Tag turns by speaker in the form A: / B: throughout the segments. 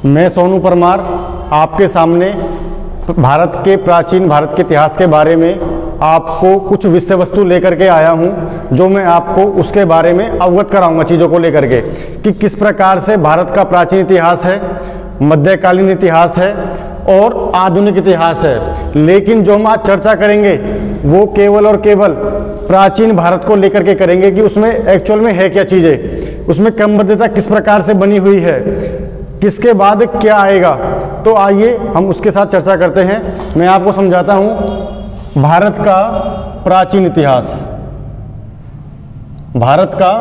A: मैं सोनू परमार आपके सामने भारत के इतिहास के बारे में आपको कुछ विषय वस्तु लेकर के आया हूं, जो मैं आपको उसके बारे में अवगत कराऊंगा चीज़ों को लेकर के कि किस प्रकार से भारत का प्राचीन इतिहास है, मध्यकालीन इतिहास है और आधुनिक इतिहास है। लेकिन जो हम आज चर्चा करेंगे वो केवल और केवल प्राचीन भारत को लेकर के करेंगे कि उसमें एक्चुअल में है क्या चीज़ें, उसमें क्रमबद्धता किस प्रकार से बनी हुई है, किसके बाद क्या आएगा। तो आइए हम उसके साथ चर्चा करते हैं। मैं आपको समझाता हूं भारत का प्राचीन इतिहास। भारत का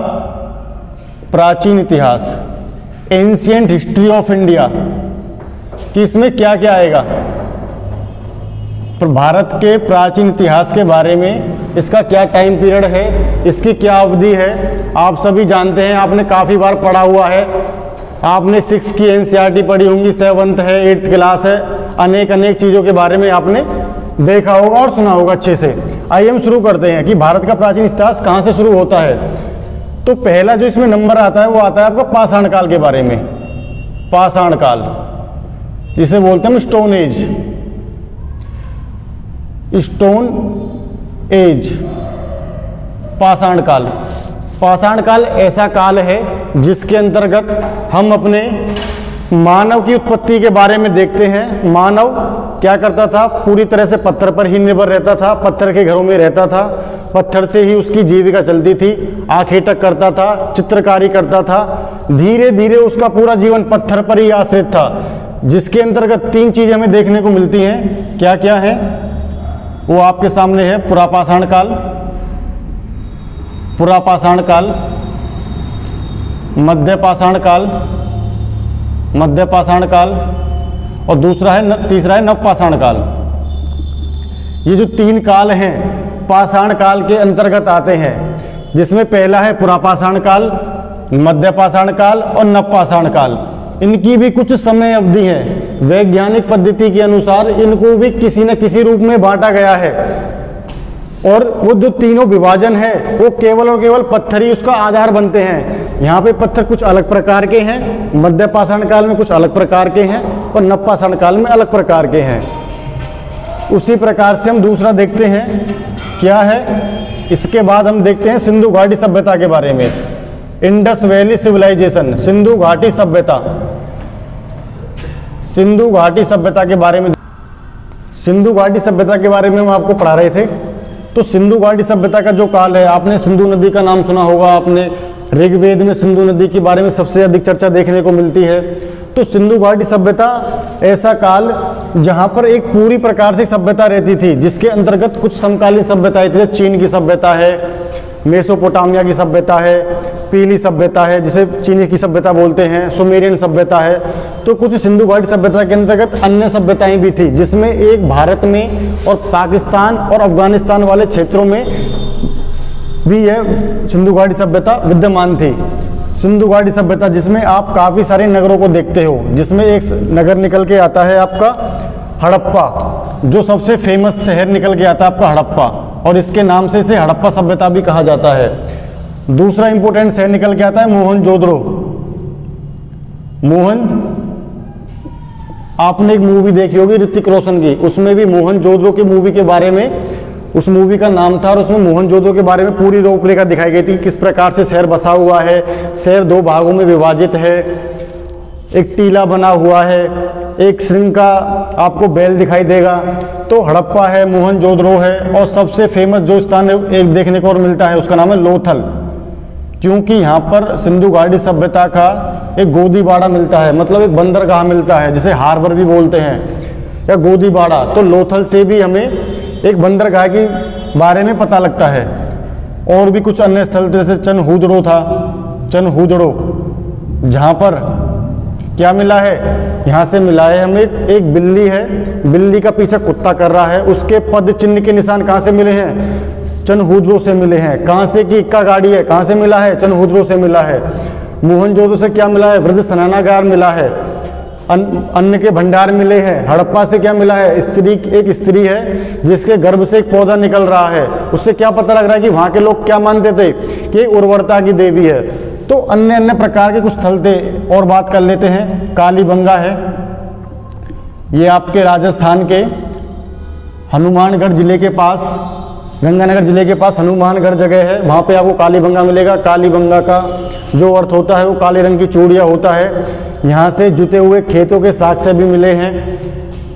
A: प्राचीन इतिहास, एंशिएंट हिस्ट्री ऑफ इंडिया, कि इसमें क्या क्या आएगा। भारत के प्राचीन इतिहास के बारे में इसका क्या टाइम पीरियड है, इसकी क्या अवधि है, आप सभी जानते हैं, आपने काफ़ी बार पढ़ा हुआ है। आपने 6 की एनसीईआरटी पढ़ी होंगी, 7th है, 8th क्लास है, अनेक चीज़ों के बारे में आपने देखा होगा और सुना होगा अच्छे से। आइए हम शुरू करते हैं कि भारत का प्राचीन इतिहास कहाँ से शुरू होता है। तो पहला जो इसमें नंबर आता है वो आता है आपका पाषाण काल के बारे में। पाषाण काल जिसे बोलते हैं स्टोन एज। स्टोन एज, पाषाण काल। पाषाण काल ऐसा काल है जिसके अंतर्गत हम अपने मानव की उत्पत्ति के बारे में देखते हैं। मानव क्या करता था, पूरी तरह से पत्थर पर ही निर्भर रहता था, पत्थर के घरों में रहता था, पत्थर से ही उसकी जीविका चलती थी, आखेटक करता था, चित्रकारी करता था। धीरे धीरे उसका पूरा जीवन पत्थर पर ही आश्रित था, जिसके अंतर्गत 3 चीजें हमें देखने को मिलती हैं। क्या क्या है वो आपके सामने है। पुरापाषाण काल, पुरापाषाण काल, मध्यपाषाण काल, मध्यपाषाण काल और तीसरा है नवपाषाण काल। ये जो 3 काल हैं पाषाण काल के अंतर्गत आते हैं, जिसमें पहला है पुरापाषाण काल, मध्यपाषाण काल और नवपाषाण काल। इनकी भी कुछ समय अवधि है। वैज्ञानिक पद्धति के अनुसार इनको भी किसी न किसी रूप में बांटा गया है और वो जो तीनों विभाजन है वो केवल और केवल पत्थर ही उसका आधार बनते हैं। यहाँ पे पत्थर कुछ अलग प्रकार के हैं, मध्यपाषाण काल में कुछ अलग प्रकार के हैं और नवपाषाण काल में अलग प्रकार के हैं। उसी प्रकार से हम दूसरा देखते हैं क्या है। इसके बाद हम देखते हैं सिंधु घाटी सभ्यता के बारे में। इंडस वैली सिविलाइजेशन, सिंधु घाटी सभ्यता। सिंधु घाटी सभ्यता के बारे में, सिंधु घाटी सभ्यता के बारे में हम आपको पढ़ा रहे थे। तो सिंधु घाटी सभ्यता का जो काल है, आपने सिंधु नदी का नाम सुना होगा, आपने ऋग्वेद में सिंधु नदी के बारे में सबसे अधिक चर्चा देखने को मिलती है। तो सिंधु घाटी सभ्यता ऐसा काल जहां पर एक पूरी प्रकार से सभ्यता रहती थी, जिसके अंतर्गत कुछ समकालीन सभ्यताएं थी। चीन की सभ्यता है, मेसोपोटामिया की सभ्यता है, पीली सभ्यता है जिसे चीनी की सभ्यता बोलते हैं, सुमेरियन सभ्यता है। तो कुछ सिंधु घाटी सभ्यता के अंतर्गत अन्य सभ्यताएं भी थी, जिसमें एक भारत में और पाकिस्तान और अफगानिस्तान वाले क्षेत्रों में भी यह सिंधु घाटी सभ्यता विद्यमान थी। सिंधु घाटी सभ्यता जिसमें आप काफ़ी सारे नगरों को देखते हो, जिसमें एक नगर निकल के आता है आपका हड़प्पा, जो सबसे फेमस शहर निकल के आता है आपका हड़प्पा, और इसके नाम से इसे हड़प्पा सभ्यता भी कहा जाता है। दूसरा इंपोर्टेंट शहर निकल के आता है मोहनजोदड़ो। आपने एक मूवी देखी होगी ऋतिक रोशन की, उसमें भी मोहनजोदड़ो की मूवी के बारे में, उस मूवी का नाम था और उसमें मोहनजोदड़ो के बारे में पूरी रूपरेखा दिखाई गई थी, किस प्रकार से शहर बसा हुआ है। शहर 2 भागों में विभाजित है, एक टीला बना हुआ है, एक श्रृंग का आपको बैल दिखाई देगा। तो हड़प्पा है, मोहनजोदड़ो है, और सबसे फेमस जो स्थान एक देखने को और मिलता है उसका नाम है लोथल, क्योंकि यहाँ पर सिंधु घाटी सभ्यता का एक गोदीबाड़ा मिलता है, मतलब एक बंदरगाह मिलता है, जिसे हार्बर भी बोलते हैं या गोदीबाड़ा। तो लोथल से भी हमें एक बंदरगाह के बारे में पता लगता है। और भी कुछ अन्य स्थल जैसे चनहुदड़ो था, चनहुदड़ो, जहाँ पर क्या मिला है, यहाँ से मिला है हमें एक बिल्ली है, बिल्ली का पीछे कुत्ता कर रहा है, उसके पद चिन्ह के निशान कहाँ से मिले हैं, चनहुदड़ो से मिले हैं। कहाँ से की इक्का गाड़ी है, कहाँ से मिला है, चनहुदड़ो से मिला है। मोहनजोदड़ो से क्या मिला है, वृद्ध स्नानागार मिला है, अन्न के भंडार मिले हैं। हड़प्पा से क्या मिला है, एक स्त्री है जिसके गर्भ से एक पौधा निकल रहा है। उससे क्या पता लग रहा है कि वहाँ के लोग क्या मानते थे कि उर्वरता की देवी है। तो अन्य अन्य प्रकार के कुछ स्थल थे। और बात कर लेते हैं, कालीबंगा है, ये आपके राजस्थान के हनुमानगढ़ जिले के पास, गंगानगर जिले के पास हनुमानगढ़ जगह है, वहाँ पे आपको कालीबंगा मिलेगा। कालीबंगा का जो अर्थ होता है वो काले रंग की चूड़ियाँ होता है। यहाँ से जुते हुए खेतों के साक्ष्य भी मिले हैं।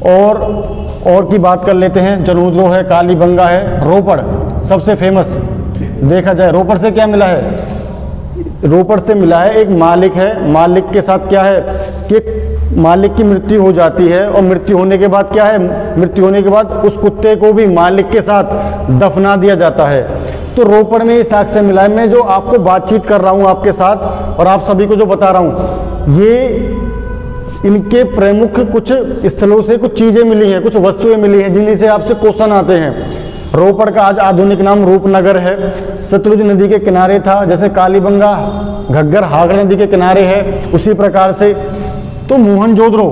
A: और की बात कर लेते हैं, जरूद्रो है, कालीबंगा है। रोपड़ सबसे फेमस देखा जाए, रोपड़ से क्या मिला है, रोपड़ से मिला है एक मालिक है। मालिक के साथ क्या है कि मालिक की मृत्यु हो जाती है, और मृत्यु होने के बाद क्या है, मृत्यु होने के बाद उस कुत्ते को भी मालिक के साथ दफना दिया जाता है। तो रोपड़ में ये साक्ष्य मिला है। मैं जो आपको बातचीत कर रहा हूँ आपके साथ और आप सभी को जो बता रहा हूँ, ये इनके प्रमुख कुछ स्थलों से कुछ चीज़ें मिली हैं, कुछ वस्तुएं मिली हैं जिन्हीं से आपसे क्वेश्चन आते हैं। रोपड़ का आज आधुनिक नाम रूपनगर है, सतलुज नदी के किनारे था। जैसे कालीबंगा घग्गर हागड़ नदी के किनारे है, उसी प्रकार से तो मोहनजोदड़ो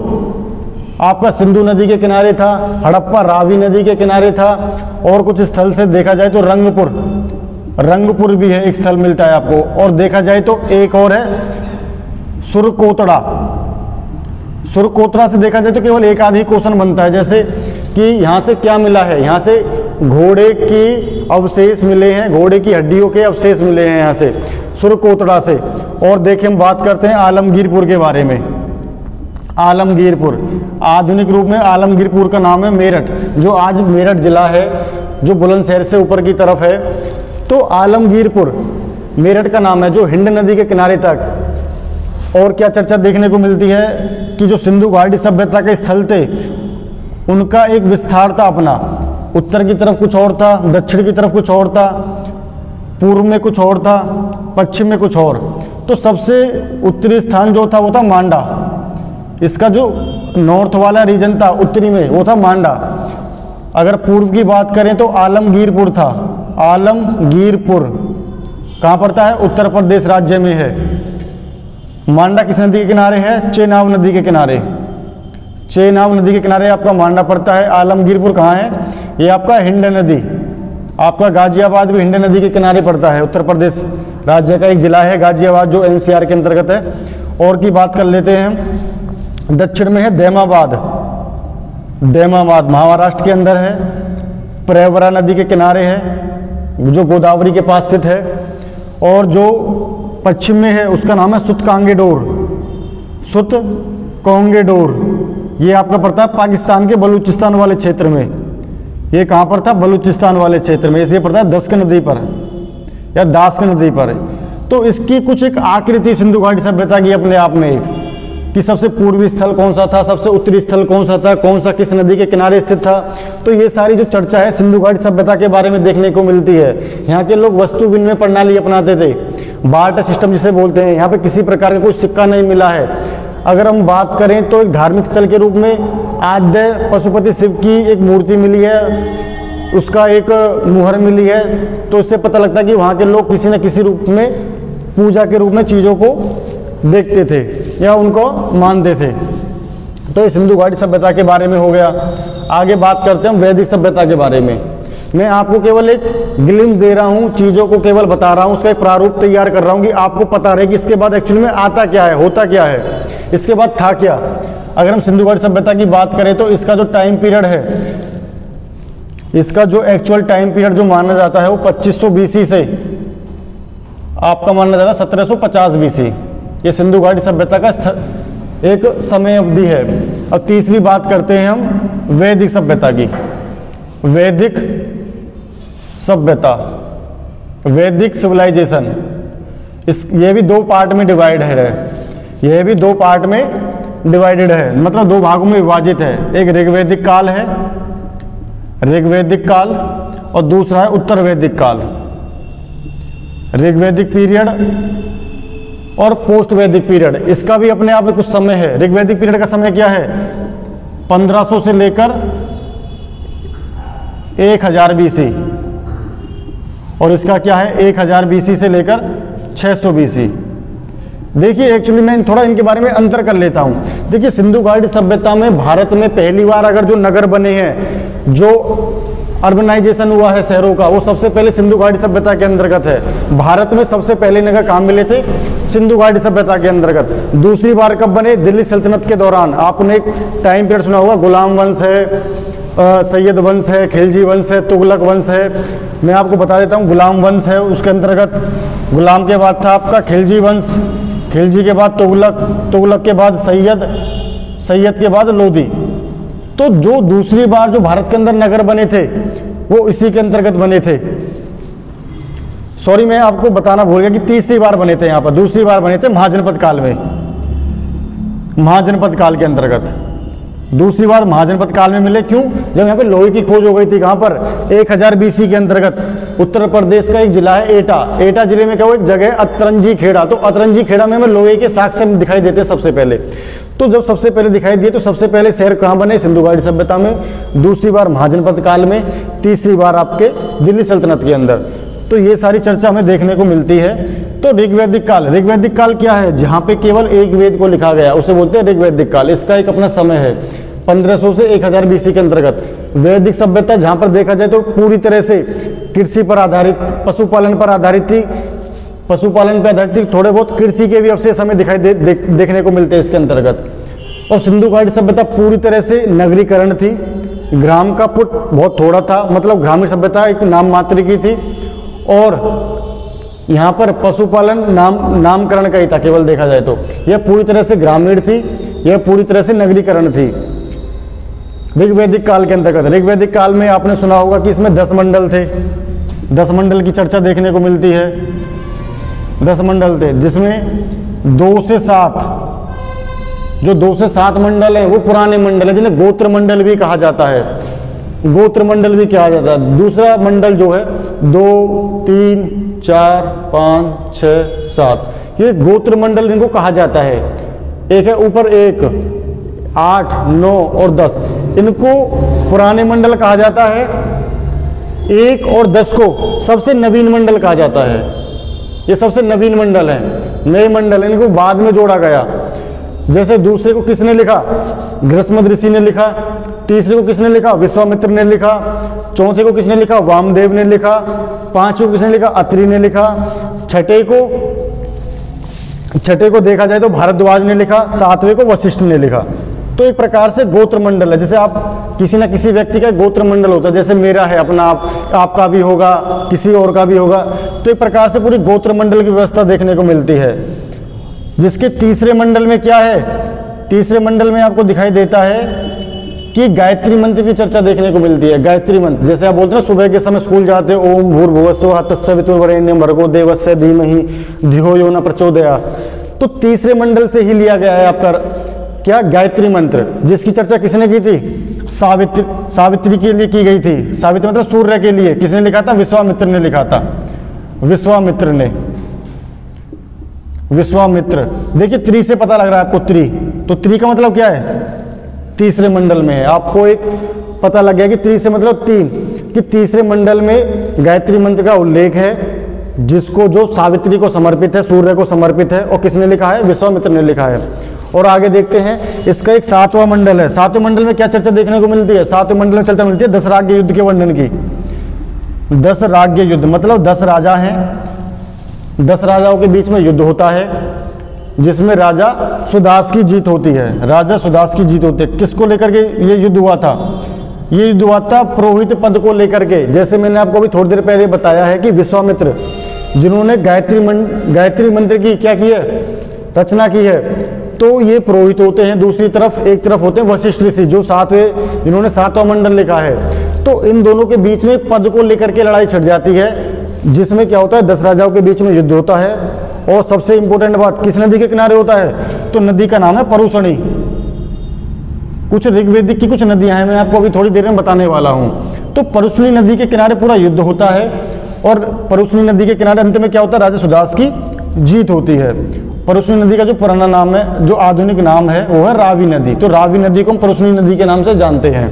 A: आपका सिंधु नदी के किनारे था, हड़प्पा रावी नदी के किनारे था। और कुछ स्थल से देखा जाए तो रंगपुर भी है, एक स्थल मिलता है आपको। और देखा जाए तो एक और है सुरकोतड़ा। सुरकोतड़ा से देखा जाए तो केवल एक आध ही क्वेश्चन बनता है, जैसे कि यहाँ से क्या मिला है, यहाँ से घोड़े की अवशेष मिले हैं, घोड़े की हड्डियों के अवशेष मिले हैं यहाँ से सुरकोतड़ा से। और देखिए हम बात करते हैं आलमगीरपुर के बारे में। आलमगीरपुर आधुनिक रूप में आलमगीरपुर का नाम है मेरठ, जो आज मेरठ जिला है, जो बुलंदशहर से ऊपर की तरफ है। तो आलमगीरपुर मेरठ का नाम है, जो हिंद नदी के किनारे तक। और क्या चर्चा देखने को मिलती है कि जो सिंधु घाटी सभ्यता के स्थल थे उनका एक विस्तार था अपना, उत्तर की तरफ कुछ और था, दक्षिण की तरफ कुछ और था, पूर्व में कुछ और था, पश्चिम में कुछ और। तो सबसे उत्तरी स्थान जो था वो था मांडा। इसका जो नॉर्थ वाला रीजन था उत्तरी में वो था मांडा। अगर पूर्व की बात करें तो आलमगीरपुर था। आलमगीरपुर कहाँ पड़ता है, उत्तर प्रदेश राज्य में है। मांडा किस नदी के किनारे है, चेनाब नदी के किनारे। चेनाब नदी के किनारे आपका मांडा पड़ता है। आलमगीरपुर कहाँ है, ये आपका हिंड नदी, आपका गाजियाबाद भी हिंड नदी के किनारे पड़ता है। उत्तर प्रदेश राज्य का एक जिला है गाजियाबाद, जो एनसीआर के अंतर्गत है। और की बात कर लेते हैं, दक्षिण में है दैमाबाद। दैमाबाद महाराष्ट्र के अंदर है, प्रवरा नदी के किनारे है, जो गोदावरी के पास स्थित है। और जो पश्चिम में है उसका नाम है सुतकांगेडोर। सुतकांगेडोर ये आपका पड़ता है पाकिस्तान के बलूचिस्तान वाले क्षेत्र में। ये कहाँ पर था, बलूचिस्तान वाले क्षेत्र में। इसे पड़ता है दस्क नदी पर या दास्क नदी पर। तो इसकी कुछ एक आकृति सिंधु घाटी सभ्यता की अपने आप में एक, कि सबसे पूर्वी स्थल कौन सा था, सबसे उत्तरी स्थल कौन सा था, कौन सा किस नदी के किनारे स्थित था। तो ये सारी जो चर्चा है सिंधु घाटी सभ्यता के बारे में देखने को मिलती है। यहाँ के लोग वस्तु विनिमय प्रणाली अपनाते थे, बार्टर सिस्टम जिसे बोलते हैं। यहाँ पे किसी प्रकार का कोई सिक्का नहीं मिला है। अगर हम बात करें तो एक धार्मिक स्थल के रूप में आद्य पशुपति शिव की एक मूर्ति मिली है, उसका एक मुहर मिली है। तो इससे पता लगता है कि वहाँ के लोग किसी न किसी रूप में पूजा के रूप में चीज़ों को देखते थे या उनको मानते थे। तो ये सिंधु घाटी सभ्यता के बारे में हो गया। आगे बात करते हैं वैदिक सभ्यता के बारे में। मैं आपको केवल एक ग्लिम्स दे रहा हूँ, चीज़ों को केवल बता रहा हूँ, उसका एक प्रारूप तैयार कर रहा हूँ कि आपको पता रहे कि इसके बाद एक्चुअली में आता क्या है, होता क्या है, इसके बाद था क्या। अगर हम सिंधु घाटी सभ्यता की बात करें तो इसका जो टाइम पीरियड है, इसका जो एक्चुअल टाइम पीरियड जो माना जाता है वो 2500 BC से आपका माना जाता है 1750 BC। ये सिंधु घाटी सभ्यता का एक समय अवधि है। अब तीसरी बात करते हैं हम वैदिक सभ्यता की। वैदिक सभ्यता, वैदिक सिविलाइजेशन, ये भी दो पार्ट में डिवाइड है। यह भी दो पार्ट में डिवाइडेड है, मतलब दो भागों में विभाजित है। एक ऋग्वैदिक काल है, ऋग्वैदिक काल, और दूसरा है उत्तर वैदिक काल। ऋग्वैदिक पीरियड और पोस्ट वैदिक पीरियड, इसका भी अपने आप में कुछ समय है। ऋग्वैदिक पीरियड का समय क्या है, 1500 से लेकर 1000 BC, और इसका क्या है 1000 BC से लेकर 600 BC। देखिए एक्चुअली मैं थोड़ा इनके बारे में अंतर कर लेता हूं। देखिए सिंधु घाटी सभ्यता में भारत में पहली बार अगर जो नगर बने हैं, जो अर्बनाइजेशन हुआ है शहरों का, वो सबसे पहले सिंधु घाटी सभ्यता के अंतर्गत है। भारत में सबसे पहले नगर कहाँ मिले थे, सिंधु घाटी सभ्यता के अंतर्गत। दूसरी बार कब बने? दिल्ली सल्तनत के दौरान। आपने एक टाइम पीरियड सुना होगा, गुलाम वंश है, सैयद वंश है, खिलजी वंश है, तुगलक वंश है। मैं आपको बता देता हूँ, गुलाम वंश है, उसके अंतर्गत गुलाम के बाद था आपका खिलजी वंश, खिलजी के बाद तुगलक, तुगलक के बाद सैयद, सैयद के बाद लोधी। तो जो दूसरी बार जो भारत के अंदर नगर बने थे वो इसी के अंतर्गत बने थे। सॉरी, मैं आपको बताना भूल गया कि तीसरी बार बने थे यहाँ पर। दूसरी बार बने थे महाजनपद काल में, महाजनपद काल के अंतर्गत। दूसरी बार महाजनपद काल में मिले। क्यों? जब यहाँ पे लोहे की खोज हो गई थी। कहाँ पर? 1000 BC के अंतर्गत उत्तर प्रदेश का एक जिला है एटा। एटा जिले में क्या वो एक जगह है अतरंजी खेड़ा। तो अतरंजी खेड़ा में हमें लोहे के साक्ष्य दिखाई देते हैं सबसे पहले। तो जब सबसे पहले दिखाई दिए तो सबसे पहले शहर कहाँ बने? सिंधु घाटी सभ्यता में। दूसरी बार महाजनपद काल में, तीसरी बार आपके दिल्ली सल्तनत के अंदर। तो ये सारी चर्चा हमें देखने को मिलती है। तो ऋग्वैदिक काल, ऋग्वैदिक काल क्या है? जहाँ पे केवल एक वेद को लिखा गया उसे बोलते हैं ऋग्वैदिक काल। इसका एक अपना समय है 1500 से 1000 BC के अंतर्गत। वैदिक सभ्यता जहाँ पर देखा जाए तो पूरी तरह से कृषि पर आधारित, पशुपालन पर आधारित थी, पशुपालन पर आधारित थी। थोड़े बहुत कृषि के भी अवशेष हमें दिखाई देखने को मिलते हैं इसके अंतर्गत। और सिंधु घाटी सभ्यता पूरी तरह से नगरीकरण थी। ग्राम का पुट बहुत थोड़ा था, मतलब ग्रामीण सभ्यता एक नाम मात्र की थी। और यहाँ पर पशुपालन नामकरण का ही था केवल देखा जाए तो। यह पूरी तरह से ग्रामीण थी, यह पूरी तरह से नगरीकरण थी ऋग्वैदिक काल के अंतर्गत। ऋग्वैदिक काल में आपने सुना होगा कि इसमें 10 मंडल थे। 10 मंडल की चर्चा देखने को मिलती है। 10 मंडल थे जिसमें 2 से 7, जो 2 से 7 मंडल हैं वो पुराने मंडल है, जिन्हें गोत्र मंडल भी कहा जाता है। गोत्र मंडल भी कहा जाता है। दूसरा मंडल जो है 2, 3, 4, 5, 6, 7, ये गोत्र मंडल इनको कहा जाता है। एक है ऊपर 1, 8, 9 और 10, इनको पुराने मंडल कहा जाता है। 1 और 10 को सबसे नवीन मंडल कहा जाता है। ये सबसे नवीन मंडल हैं, नए मंडल, इनको बाद में जोड़ा गया। जैसे दूसरे को किसने लिखा? गृहस्पति ऋषि ने लिखा। तीसरे को किसने लिखा? विश्वामित्र ने लिखा। चौथे को किसने लिखा? वामदेव ने लिखा। 5वें को किसने लिखा? अत्रि ने लिखा। छठे को देखा जाए तो भारद्वाज ने लिखा। 7वें को वशिष्ठ ने लिखा। तो एक प्रकार से गोत्र मंडल है। जैसे आप किसी ना किसी व्यक्ति का गोत्र मंडल होता है, जैसे मेरा है अपना, आपका भी होगा, किसी और का भी होगा। तो एक प्रकार से पूरी गोत्र मंडल की व्यवस्था देखने को मिलती है। जिसके तीसरे मंडल में क्या है? तीसरे मंडल में आपको दिखाई देता है कि गायत्री मंत्र की चर्चा देखने को मिलती है। गायत्री मंत्र, जैसे आप बोलते हैं सुबह के समय स्कूल जाते हो, ओम भूर्भुवस्सुवः तत्सवितुर्वरेण्यं भर्गो देवस्य धीमहि धियो यो न प्रचोदयात्। तो तीसरे मंडल से ही लिया गया है आपका क्या? गायत्री मंत्र, जिसकी चर्चा किसने की थी? सावित्री के लिए की गई थी। सावित्री मतलब सूर्य के लिए। किसने लिखा था? विश्वामित्र ने लिखा था। विश्वामित्र ने, विश्वामित्र। देखिए त्रि से पता लग रहा है आपको, त्रि। तो त्रि का मतलब क्या है? तीसरे मंडल में है। आपको एक पता लग गया कि त्रि से मतलब 3, कि तीसरे मंडल में गायत्री मंत्र का उल्लेख है, जिसको जो सावित्री को समर्पित है, सूर्य को समर्पित है। और किसने लिखा है? विश्वामित्र ने लिखा है। और आगे देखते हैं, इसका एक 7वां मंडल है। 7वें मंडल में क्या चर्चा देखने को मिलती है? 7वें मंडल में चर्चा मिलती है 10 राज्य युद्ध के वर्णन की। 10 राज्य युद्ध मतलब 10 राजा हैं, 10 राजाओं के बीच में युद्ध होता है, जिसमें राजा सुदास की जीत होती है। राजा सुदास की जीत होती है। किसको लेकर के ये युद्ध हुआ था? ये युद्ध हुआ था पुरोहित पद को लेकर के। जैसे मैंने आपको अभी थोड़ी देर पहले बताया है कि विश्वामित्र, जिन्होंने गायत्री मंत्र की क्या की है? रचना की है। तो ये पुरोहित होते हैं। दूसरी तरफ एक तरफ होते हैं वशिष्ठ ऋषि, जो 7वें, जिन्होंने 7वां मंडल लिखा है। तो इन दोनों के बीच में पद को लेकर के लड़ाई छिड़ जाती है, जिसमें क्या होता है? 10 राजाओं के बीच में युद्ध होता है। और सबसे इंपॉर्टेंट बात, किस नदी के किनारे होता है? तो नदी का नाम है परुषणी। कुछ ऋग्वेदिक की कुछ नदियां हैं, मैं आपको अभी थोड़ी देर में बताने वाला हूं। तो परुषणी नदी के किनारे पूरा युद्ध होता है। और परुषणी नदी के किनारे अंत में क्या होता है? राजा सुदास की जीत होती है। परुषणी नदी का जो पुराना नाम है, जो आधुनिक नाम है, वो है रावी नदी। तो रावी नदी को हम परुषणी नदी के नाम से जानते हैं।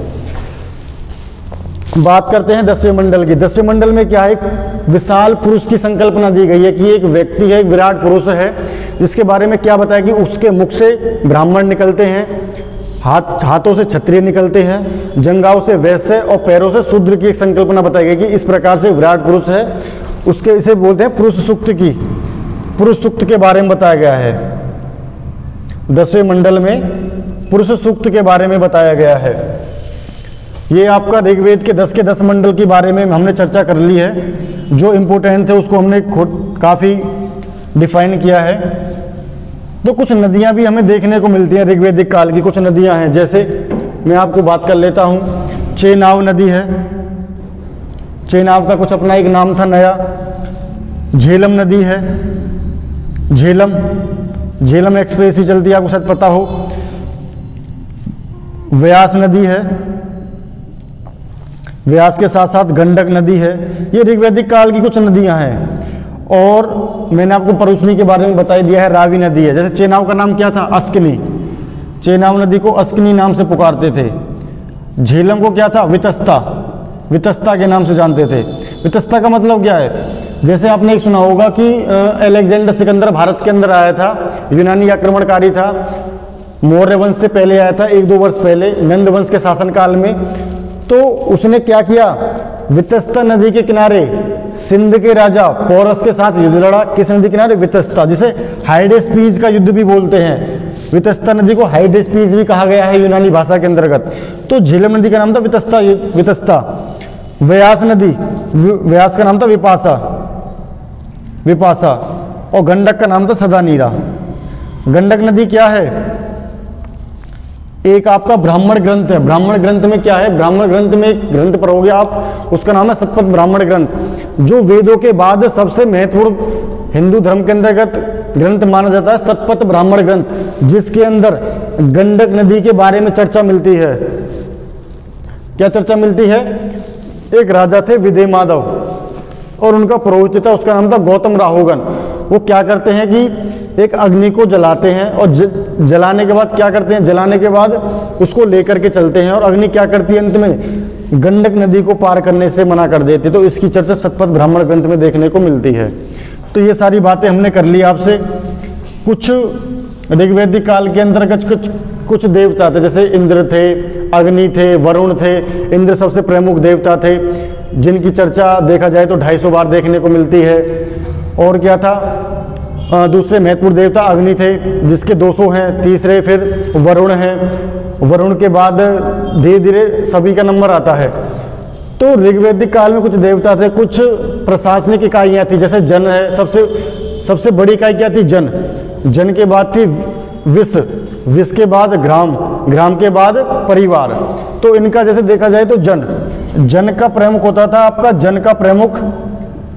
A: बात करते हैं 10वें मंडल की। 10वें मंडल में क्या है? एक विशाल पुरुष की संकल्पना दी गई है कि एक व्यक्ति है, एक विराट पुरुष है, जिसके बारे में क्या बताया कि उसके मुख से ब्राह्मण निकलते हैं, हाथों से क्षत्रिय निकलते हैं, जंघाओं से वैश्य और पैरों से शूद्र की एक संकल्पना बताई गई कि इस प्रकार से विराट पुरुष है। उसके इसे बोलते हैं पुरुष सूक्त की, पुरुष सूक्त के बारे में बताया गया है। 10वें मंडल में पुरुष सूक्त के बारे में बताया गया है। ये आपका ऋग्वेद के 10 के 10 मंडल के बारे में हमने चर्चा कर ली है। जो इम्पोर्टेंट थे उसको हमने खुद काफ़ी डिफाइन किया है। तो कुछ नदियाँ भी हमें देखने को मिलती हैं ऋग्वेदिक काल की। कुछ नदियाँ हैं, जैसे मैं आपको बात कर लेता हूँ। चेनाब नदी है, चेनाब का कुछ अपना एक नाम था नया। झेलम नदी है, झेलम एक्सप्रेस भी चलती है, आपको शायद पता हो। व्यास नदी है, व्यास के साथ साथ गंडक नदी है। ये ऋग्वैदिक काल की कुछ नदियां हैं। और मैंने आपको परुष्णी के बारे में बता दिया है, रावी नदी है। जैसे चेनाब का नाम क्या था? अस्कनी। चेनाब नदी को अस्कनी नाम से पुकारते थे। झेलम को क्या था? वितस्ता, वितस्ता के नाम से जानते थे। वितस्ता का मतलब क्या है? जैसे आपने एक सुना होगा कि अलेक्जेंडर सिकंदर भारत के अंदर आया था, यूनानी आक्रमणकारी था, मौर्य वंश से पहले आया था, 1-2 वर्ष पहले नंद वंश के शासनकाल में। तो उसने क्या किया? वितस्ता नदी के किनारे सिंध के राजा पोरस के साथ युद्ध लड़ा। किस नदी किनारे? वितस्ता, जिसे हाइडेस्पीज का युद्ध भी बोलते हैं। वितस्ता नदी को हाइडेस्पीज भी कहा गया है यूनानी भाषा के अंतर्गत। तो झेलम नदी का नाम था वितस्ता। व्यास नदी, व्यास का नाम था विपासा। और गंडक का नाम था सदानीरा। गंडक नदी क्या है? एक आपका ब्राह्मण ग्रंथ है। ब्राह्मण ग्रंथ में क्या है? ब्राह्मण ग्रंथ में एक ग्रंथ पढ़ोगे आप, उसका नाम है शतपथ ब्राह्मण ग्रंथ, जो वेदों के बाद सबसे महत्वपूर्ण हिंदू धर्म के अंतर्गत ग्रंथ माना जाता है। शतपथ ब्राह्मण ग्रंथ, जिसके अंदर गंडक नदी के बारे में चर्चा मिलती है। क्या चर्चा मिलती है? एक राजा थे विदय माधव, और उनका पुरोहित था, उसका नाम था गौतम राहुगन। वो क्या करते हैं कि एक अग्नि को जलाते हैं, और जलाने के बाद क्या करते हैं? जलाने के बाद उसको लेकर के चलते हैं, और अग्नि क्या करती है? अंत में गंडक नदी को पार करने से मना कर देती है। तो इसकी चर्चा शतपथ ब्राह्मण ग्रंथ में देखने को मिलती है। तो ये सारी बातें हमने कर ली आपसे। कुछ ऋग्वैदिक काल के अंतर्गत कुछ देवता थे, जैसे इंद्र थे, अग्नि थे, वरुण थे। इंद्र सबसे प्रमुख देवता थे, जिनकी चर्चा देखा जाए तो 250 बार देखने को मिलती है। और क्या था? दूसरे महत्वपूर्ण देवता अग्नि थे, जिसके 200 हैं। तीसरे फिर वरुण हैं। वरुण के बाद धीरे धीरे सभी का नंबर आता है। तो ऋग्वैदिक काल में कुछ देवता थे, कुछ प्रशासनिक इकाइयाँ थी, जैसे जन है। सबसे बड़ी इकाई क्या थी? जन। जन के बाद थी विष, विष के बाद ग्राम, ग्राम के बाद परिवार। तो इनका जैसे देखा जाए तो जन का प्रमुख होता था आपका, जन का प्रमुख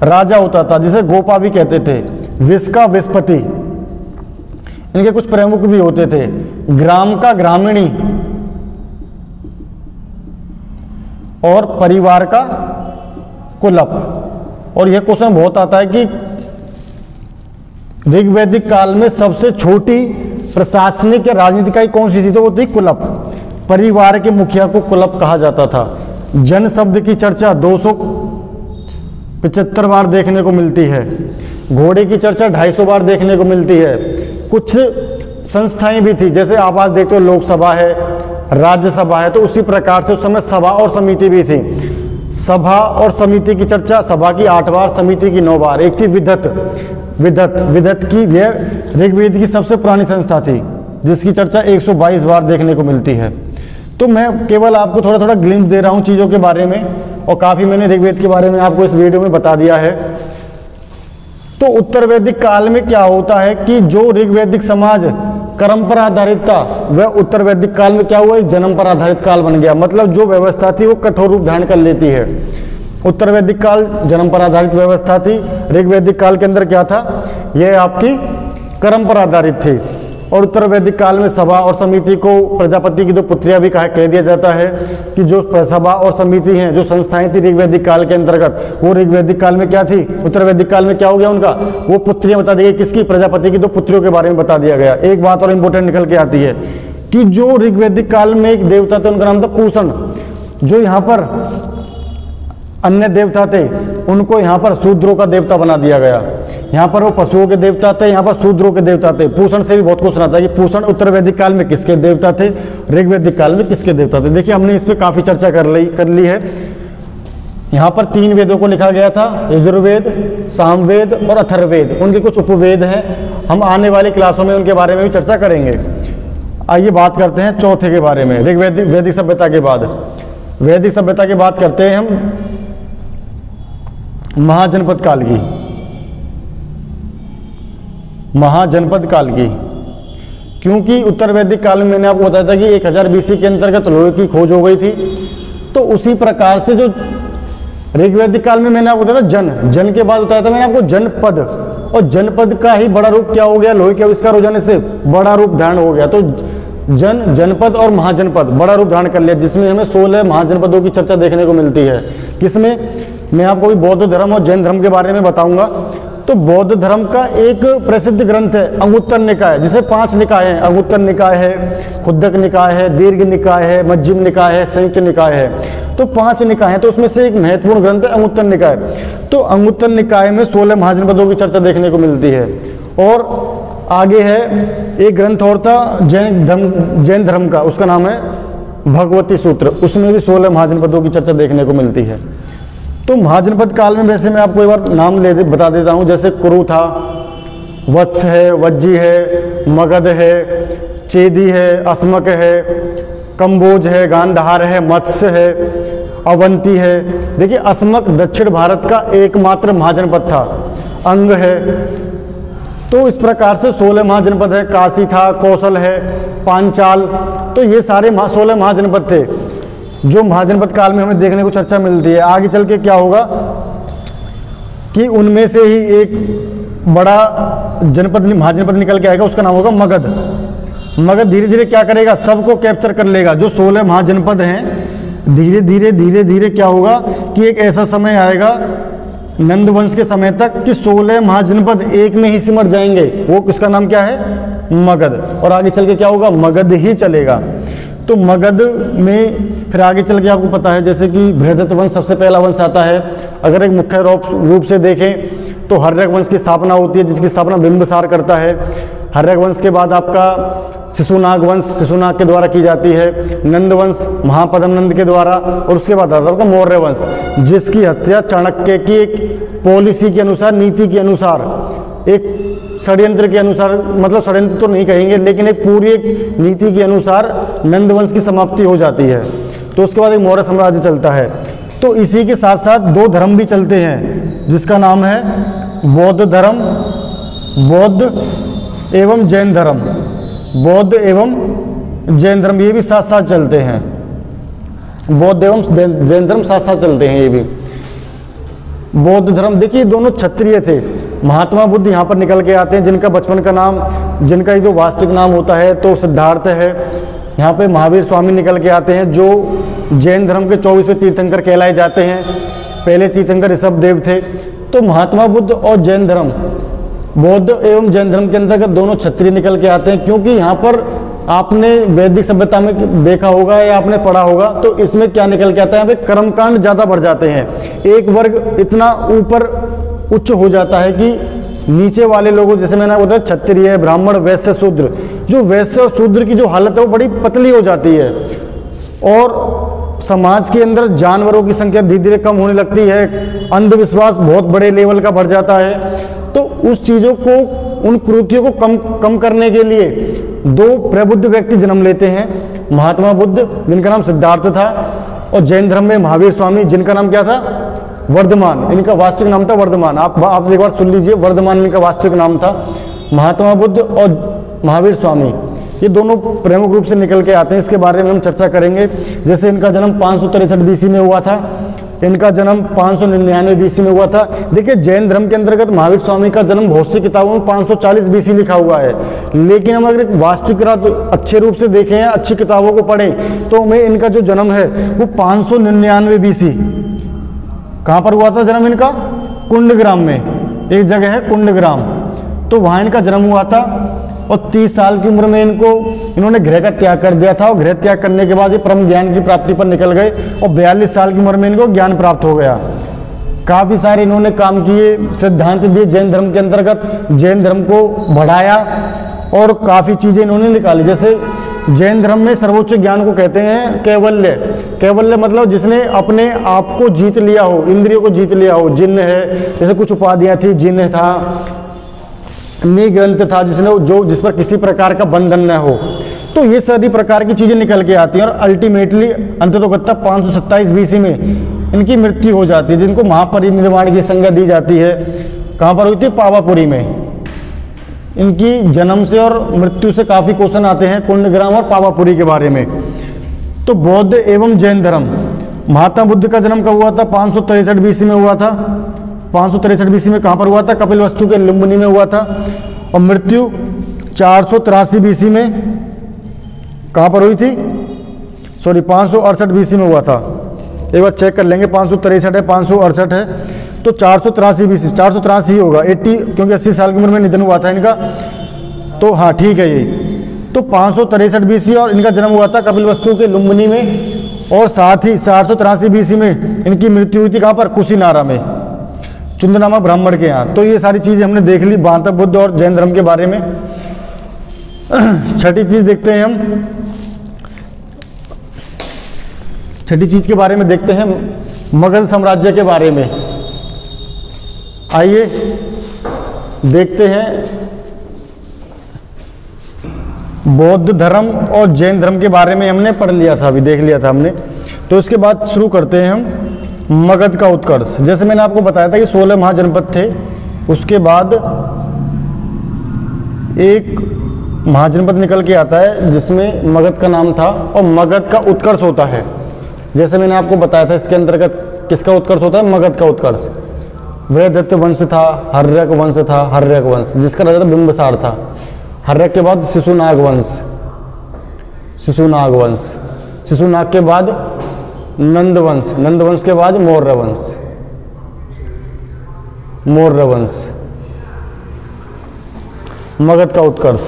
A: राजा होता था, जिसे गोपा भी कहते थे। विष का विषपति, इनके कुछ प्रमुख भी होते थे। ग्राम का ग्रामीणी, और परिवार का कुलप। और यह क्वेश्चन बहुत आता है कि ऋग्वैदिक काल में सबसे छोटी प्रशासनिक या राजनीतिक इकाई कौन सी थी? तो वो थी कुलप। परिवार के मुखिया को कुलप कहा जाता था। जन शब्द की चर्चा 275 बार देखने को मिलती है। घोड़े की चर्चा 250 बार देखने को मिलती है। कुछ संस्थाएं भी थी, जैसे आप आज देखते हो लोकसभा है, राज्यसभा है, तो उसी प्रकार से उस समय सभा और समिति भी थी। सभा और समिति की चर्चा, सभा की 8 बार, समिति की 9 बार। एक थी विधत की, यह ऋग्वेद की सबसे पुरानी संस्था थी, जिसकी चर्चा 122 बार देखने को मिलती है। तो मैं केवल आपको थोड़ा थोड़ा ग्लिम्स दे रहा हूँ चीज़ों के बारे में, और काफ़ी मैंने ऋग्वेद के बारे में आपको इस वीडियो में बता दिया है। तो उत्तर वैदिक काल में क्या होता है कि जो ऋग्वैदिक समाज कर्म पर आधारित था, वह उत्तर वैदिक काल में क्या हुआ? एक जन्म पर आधारित काल बन गया। मतलब जो व्यवस्था थी वो कठोर रूप धारण कर लेती है। उत्तर वैदिक काल जन्म पर आधारित व्यवस्था थी। ऋग्वैदिक काल के अंदर क्या था? यह आपकी कर्म पर आधारित थी। और उत्तर वैदिक काल में सभा और समिति को प्रजापति की 2 पुत्रियां भी कह दिया जाता है कि जो सभा और समिति हैं, जो संस्थाएं थी ऋग्वैदिक काल के अंतर्गत, वो ऋग्वैदिक काल में क्या थी? उत्तर वैदिक काल में क्या हो गया उनका? वो पुत्रियां बता दी गई। किसकी? प्रजापति की 2 पुत्रियों के बारे में बता दिया गया। एक बात और इंपॉर्टेंट निकल के आती है कि जो ऋग्वैदिक काल में एक देवता थे, उनका नाम था पूषण। जो यहाँ पर अन्य देवता थे, उनको यहाँ पर शूद्रों का देवता बना दिया गया। यहाँ पर वो पशुओं के देवता थे, यहाँ पर शूद्रों के देवता थे। पूषण से भी बहुत कुछ सुना था कि पूषण उत्तर वैदिक काल में किसके देवता थे, ऋग्वैदिक काल में किसके देवता थे। देखिए हमने इस पर काफ़ी चर्चा कर ली है। यहाँ पर 3 वेदों को लिखा गया था, यजुर्वेद, सामवेद और अथर्ववेद। उनके कुछ उपवेद हैं, हम आने वाली क्लासों में उनके बारे में भी चर्चा करेंगे। आइए बात करते हैं चौथे के बारे में, वैदिक सभ्यता के बाद। वैदिक सभ्यता की बात करते हैं हम महाजनपद काल की। महाजनपद काल की, क्योंकि उत्तर वैदिक काल में मैंने आपको बताया था कि 1000 BC के अंतर्गत लोहे की खोज हो गई थी। तो उसी प्रकार से जो ऋग्वैदिक काल में मैंने आपको बताया था जन के बाद बताया था मैंने आपको जनपद, और जनपद का ही बड़ा रूप क्या हो गया, लोहे के आविष्कार हो जाने से बड़ा रूप धारण हो गया। तो जनपद और महाजनपद बड़ा रूप धारण कर लिया, जिसमें हमें 16 महाजनपदों की चर्चा देखने को मिलती है। किसमें, मैं आपको भी बौद्ध धर्म और जैन धर्म के बारे में बताऊंगा। तो बौद्ध धर्म का एक प्रसिद्ध ग्रंथ है अंगुत्तर निकाय, जिसे 5 निकाय हैं। अंगुत्तर निकाय है, खुद्दक निकाय है, दीर्घ निकाय है, मध्यम निकाय है, संयुक्त निकाय है। तो 5 निकाय हैं, तो उसमें से एक महत्वपूर्ण ग्रंथ है अंगुत्तर निकाय। तो अंगुत्तर निकाय में 16 महाजनपदों की चर्चा देखने को मिलती है। और आगे है एक ग्रंथ और था जैन धर्म का, उसका नाम है भगवती सूत्र, उसमें भी 16 महाजनपदों की चर्चा देखने को मिलती है। तो महाजनपद काल में वैसे मैं आपको एक बार नाम बता देता हूँ, जैसे कुरु था, वत्स है, वज्जी है, मगध है, चेदी है, अस्मक है, कंबोज है, गांधार है, मत्स्य है, अवंती है। देखिए अस्मक दक्षिण भारत का एकमात्र महाजनपद था, अंग है। तो इस प्रकार से 16 महाजनपद है। काशी था, कौशल है, पांचाल, तो ये सारे 16 महाजनपद थे जो महाजनपद काल में हमें देखने को चर्चा मिलती है। आगे चल के क्या होगा कि उनमें से ही एक बड़ा जनपद महाजनपद निकल के आएगा, उसका नाम होगा मगध। मगध धीरे धीरे क्या करेगा, सबको कैप्चर कर लेगा। जो 16 महाजनपद हैं, धीरे धीरे क्या होगा कि एक ऐसा समय आएगा नंद वंश के समय तक कि 16 महाजनपद एक में ही सिमट जाएंगे। वो किसका नाम क्या है, मगध। और आगे चल के क्या होगा, मगध ही चलेगा। तो मगध में फिर आगे चल के आपको पता है जैसे कि बृहदत्त वंश सबसे पहला वंश आता है। अगर एक मुख्य रूप से देखें तो हर्यक वंश की स्थापना होती है, जिसकी स्थापना बिंबिसार करता है। हर्यक वंश के बाद आपका शिशुनाग वंश शिशुनाग के द्वारा की जाती है, नंद वंश महापद्म नंद के द्वारा, और उसके बाद आता है आपका मौर्य वंश, जिसकी हत्या चाणक्य की एक पॉलिसी के अनुसार, नीति के अनुसार, एक षड्यंत्र के अनुसार, मतलब षड्यंत्र तो नहीं कहेंगे लेकिन एक पूरी एक नीति के अनुसार नंद वंश की समाप्ति हो जाती है। तो उसके बाद एक मौर्य साम्राज्य चलता है। तो इसी के साथ साथ 2 धर्म भी चलते हैं, जिसका नाम है बौद्ध धर्म, बौद्ध एवं जैन धर्म। बौद्ध एवं जैन धर्म ये भी साथ साथ चलते हैं, बौद्ध एवं जैन धर्म साथ साथ चलते हैं। ये भी बौद्ध धर्म, देखिए दोनों क्षत्रिय थे। महात्मा बुद्ध यहाँ पर निकल के आते हैं, जिनका बचपन का नाम, जिनका जो वास्तविक नाम होता है तो सिद्धार्थ है। यहाँ पे महावीर स्वामी निकल के आते हैं, जो जैन धर्म के 24वें तीर्थंकर कहलाए जाते हैं। पहले तीर्थंकर ऋषभदेव थे। तो महात्मा बुद्ध और जैन धर्म, बौद्ध एवं जैन धर्म के अंतर्गत दोनों क्षत्रिय निकल के आते हैं, क्योंकि यहाँ पर आपने वैदिक सभ्यता में देखा होगा या आपने पढ़ा होगा, तो इसमें क्या निकल के आता है, यहाँ पे कर्मकांड ज़्यादा बढ़ जाते हैं। एक वर्ग इतना ऊपर उच्च हो जाता है कि नीचे वाले लोगों, जैसे मैंने बताया क्षत्रिय, ब्राह्मण, वैश्य, शूद्र, जो वैश्य और शूद्र की जो हालत है वो बड़ी पतली हो जाती है, और समाज के अंदर जानवरों की संख्या धीरे धीरे कम होने लगती है। अंधविश्वास बहुत बड़े लेवल का बढ़ जाता है। तो उस चीज़ों को, उन कुरीतियों को कम करने के लिए 2 प्रबुद्ध व्यक्ति जन्म लेते हैं। महात्मा बुद्ध, जिनका नाम सिद्धार्थ था, और जैन धर्म में महावीर स्वामी, जिनका नाम क्या था, वर्धमान। इनका वास्तविक नाम था वर्धमान। आप एक बार सुन लीजिए, वर्धमान इनका वास्तविक नाम था। महात्मा बुद्ध और महावीर स्वामी ये दोनों प्रमुख रूप से निकल के आते हैं। इसके बारे में हम चर्चा करेंगे। जैसे इनका जन्म 563 BC में हुआ था, इनका जन्म 599 BC में हुआ था। देखिए जैन धर्म के अंतर्गत महावीर स्वामी का जन्म बहुत सी किताबों में 540 BC लिखा हुआ है, लेकिन हम अगर वास्तविक अच्छे रूप से देखें या अच्छी किताबों को पढ़ें तो हमें इनका जो जन्म है वो 599 BC। कहाँ पर हुआ था जन्म इनका? कुंडग्राम में, एक जगह है कुंडग्राम, तो वहाँ इनका जन्म हुआ था। और 30 साल की उम्र में इन्होंने गृह का त्याग कर दिया था, और गृह त्याग करने के बाद ये परम ज्ञान की प्राप्ति पर निकल गए, और 42 साल की उम्र में इनको ज्ञान प्राप्त हो गया। काफ़ी सारे इन्होंने काम किए, सिद्धांत दिए जैन धर्म के अंतर्गत, जैन धर्म को बढ़ाया और काफ़ी चीज़ें इन्होंने निकाली। जैसे जैन धर्म में सर्वोच्च ज्ञान को कहते हैं कैवल्य। कैवल्य मतलब जिसने अपने आप को जीत लिया हो, इंद्रियों को जीत लिया हो। जिन्न है, जैसे कुछ उपाधियाँ थी, जिन्न था, निग्रंथ था, जिस पर किसी प्रकार का बंधन न हो। तो ये सारी प्रकार की चीज़ें निकल के आती हैं और अल्टीमेटली अंततोगत्ता 527 BC में इनकी मृत्यु हो जाती है, जिनको महापरिनिर्वाण की संज्ञा दी जाती है। कहाँ पर हुई थी? पावापुरी में। इनकी जन्म से और मृत्यु से काफ़ी क्वेश्चन आते हैं कुंडग्राम और पावापुरी के बारे में। तो बौद्ध एवं जैन धर्म, महात्मा बुद्ध का जन्म कब हुआ था? 563 BC में हुआ था। 563 BC में कहाँ पर हुआ था? कपिलवस्तु के लुम्बिनी में हुआ था। और मृत्यु 483 BC में कहाँ पर हुई थी? 568 BC में हुआ था। एक बार चेक कर लेंगे, 563 है, 568 है, तो 483 BC, 483 होगा, 80, क्योंकि 80 साल की उम्र में निधन हुआ था इनका। तो हाँ ठीक है यही। तो 563 BC और इनका जन्म हुआ था कपिलवस्तु के लुम्बिनी में। और साथ ही 483 BC में इनकी मृत्यु हुई थी कहाँ पर? कुशीनारा में, चुंदनामा ब्राह्मण के यहाँ। तो ये सारी चीज़ें हमने देख ली महात्मा बुद्ध और जैन धर्म के बारे में। छठी चीज़ देखते हैं हम, छठी चीज़ के बारे में देखते हैं मुगल साम्राज्य के बारे में। आइए देखते हैं बौद्ध धर्म और जैन धर्म के बारे में हमने पढ़ लिया था, अभी देख लिया था हमने। तो इसके बाद शुरू करते हैं हम मगध का उत्कर्ष। जैसे मैंने आपको बताया था कि 16 महाजनपद थे, उसके बाद एक महाजनपद निकल के आता है जिसमें मगध का नाम था, और मगध का उत्कर्ष होता है। जैसे मैंने आपको बताया था, इसके अंतर्गत किसका उत्कर्ष होता है? मगध का उत्कर्ष। वृहदत्त वंश था, हर्यक वंश था, हर्यक वंश जिसका राजा था बिंबिसार था। हर्यक के बाद शिशुनाग वंश, शिशुनाग वंश, शिशुनाग के बाद नंद वंश, नंद वंश के बाद मौर्य वंश, मौर्य वंश, मगध का उत्कर्ष।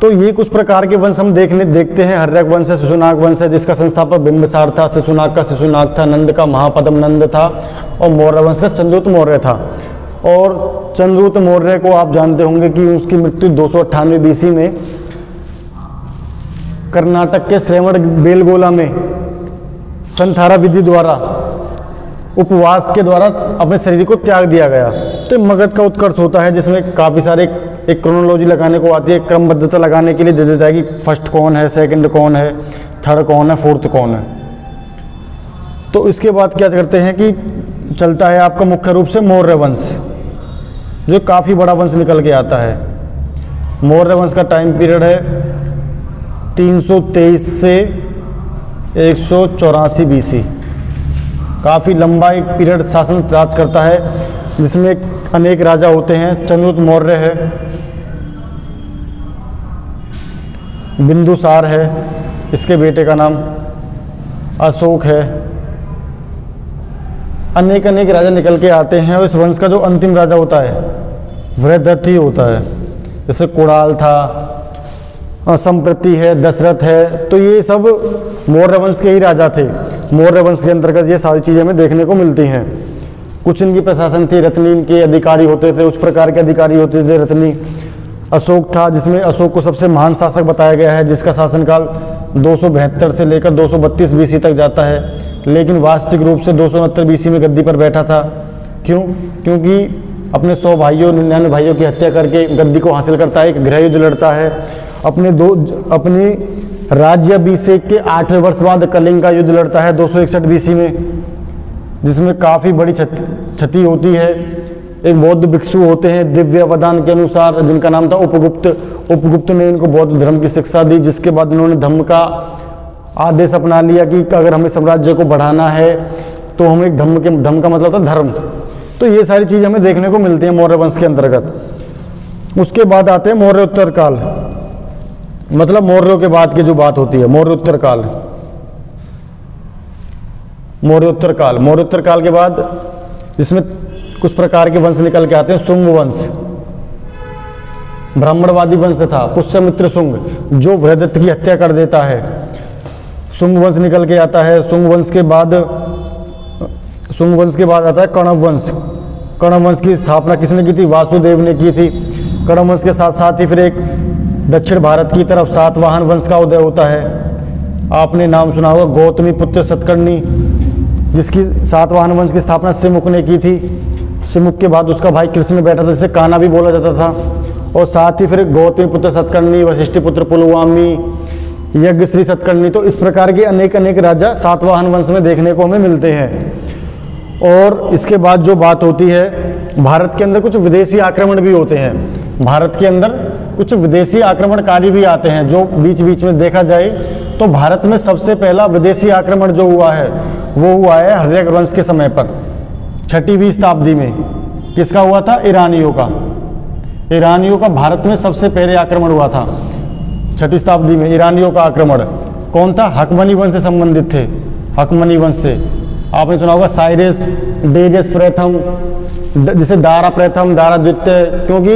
A: तो ये कुछ प्रकार के वंश हम देखते हैं। हर्यक वंश है, शिशुनाग वंश है जिसका संस्थापक बिंबिसार था, शिशुनाग का शिशुनाग था, नंद का महापद्म नंद था, और मौर्य वंश का चंद्रगुप्त मौर्य था। और चंद्रगुप्त मौर्य को आप जानते होंगे कि उसकी मृत्यु 298 BC में कर्नाटक के श्रवण बेलगोला में संथारा विधि द्वारा, उपवास के द्वारा अपने शरीर को त्याग दिया गया। तो मगध का उत्कर्ष होता है जिसमें काफ़ी सारे एक क्रोनोलॉजी लगाने को आती है, क्रमबद्धता लगाने के लिए दे देता है कि फर्स्ट कौन है, सेकंड कौन है, थर्ड कौन है, फोर्थ कौन है। तो इसके बाद क्या करते हैं कि चलता है आपका मुख्य रूप से मौर्य वंश, जो काफ़ी बड़ा वंश निकल के आता है। मौर्य वंश का टाइम पीरियड है 323 से 184 BC। काफ़ी लंबा एक पीरियड शासन राज करता है जिसमें अनेक राजा होते हैं। चंद्रगुप्त मौर्य है, बिंदुसार है, इसके बेटे का नाम अशोक है, अनेक राजा निकल के आते हैं। और इस वंश का जो अंतिम राजा होता है वृहदत्त ही होता है। जैसे कुणाल था, संप्रति है, दशरथ है, तो ये सब मौर्य वंश के ही राजा थे। मौर्य वंश के अंतर्गत ये सारी चीज़ें हमें देखने को मिलती हैं। कुछ इनकी प्रशासन थी, रत्नी इनके अधिकारी होते थे, उस प्रकार के अधिकारी होते थे रत्नी। अशोक था जिसमें अशोक को सबसे महान शासक बताया गया है, जिसका शासनकाल 272 से लेकर 232 BC तक जाता है, लेकिन वास्तविक रूप से 269 BC में गद्दी पर बैठा था। क्यों? क्योंकि अपने 100 भाइयों 99 भाइयों की हत्या करके गद्दी को हासिल करता है, एक गृह युद्ध लड़ता है। अपनी राज्याभिषेक के 8वें वर्ष बाद कलिंग का युद्ध लड़ता है 261 BC में, जिसमें काफ़ी बड़ी क्षति होती है। एक बौद्ध भिक्षु होते हैं दिव्य अवदान के अनुसार, जिनका नाम था उपगुप्त। उपगुप्त ने इनको बौद्ध धर्म की शिक्षा दी, जिसके बाद उन्होंने धम्म का आदेश अपना लिया कि अगर हमें साम्राज्य को बढ़ाना है तो हमें एक धम्म का मतलब था धर्म। तो ये सारी चीज़ें हमें देखने को मिलती हैं मौर्य वंश के अंतर्गत। उसके बाद आते हैं मौर्य उत्तर काल, मतलब मौर्यों के बाद की जो बात होती है मौर्य उत्तर काल। मौर्य उत्तर काल, मौर्य उत्तर काल के बाद इसमें कुछ प्रकार के वंश निकल के आते हैं। शुंग वंश ब्राह्मणवादी वंश था, पुष्यमित्र शुंग, जो वृहदत्त की हत्या कर देता है। शुंग वंश निकल के आता है। शुंग वंश के बाद आता है कण्व वंश। कण्व वंश की स्थापना किसने की थी? वासुदेव ने की थी। कड़म वंश के साथ साथ ही फिर एक दक्षिण भारत की तरफ सातवाहन वंश का उदय होता है। आपने नाम सुना होगा गौतमी पुत्र सतकर्णी, जिसकी सातवाहन वंश की स्थापना सिमुक ने की थी। सिमुक के बाद उसका भाई कृष्ण बैठा था, जिसे कान्हा भी बोला जाता था। और साथ ही फिर गौतमी पुत्र सतकर्णी, वशिष्ठ पुत्र पुलवामी, यज्ञश्री सतकर्णी, तो इस प्रकार के अनेक अनेक राजा सातवाहन वंश में देखने को हमें मिलते हैं। और इसके बाद जो बात होती है, भारत के अंदर कुछ विदेशी आक्रमण भी होते हैं। भारत के अंदर कुछ विदेशी आक्रमणकारी भी आते हैं, जो बीच बीच में देखा जाए तो भारत में सबसे पहला विदेशी आक्रमण जो हुआ है वो हुआ है हर्यक वंश के समय पर, 6वीं शताब्दी में। किसका हुआ था? ईरानियों का। ईरानियों का भारत में सबसे पहले आक्रमण हुआ था 6वीं शताब्दी में। ईरानियों का आक्रमण कौन था? हकमनी वंश से संबंधित थे। हकमनी वंश से आपने सुना होगा साइरस, डेरियस प्रथम, जिसे दारा प्रथम, दारा द्वितीय, क्योंकि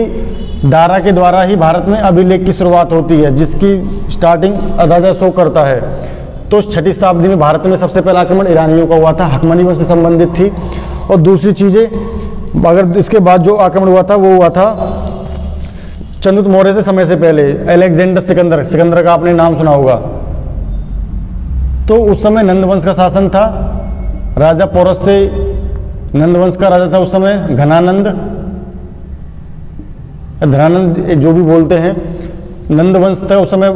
A: दारा के द्वारा ही भारत में अभिलेख की शुरुआत होती है, जिसकी स्टार्टिंग राजा शो करता है। तो 6वीं शताब्दी में भारत में सबसे पहला आक्रमण ईरानियों का हुआ था, हकमनी वंश से संबंधित थी। और दूसरी चीज़ें, अगर इसके बाद जो आक्रमण हुआ था वो हुआ था चंद्रगुप्त मौर्य के समय से पहले, अलेक्जेंडर सिकंदर, सिकंदर का आपने नाम सुना होगा। तो उस समय नंद वंश का शासन था, राजा पौरस से नंद वंश का राजा था उस समय घनानंद, धनानंद जो भी बोलते हैं। नंद वंश था उस समय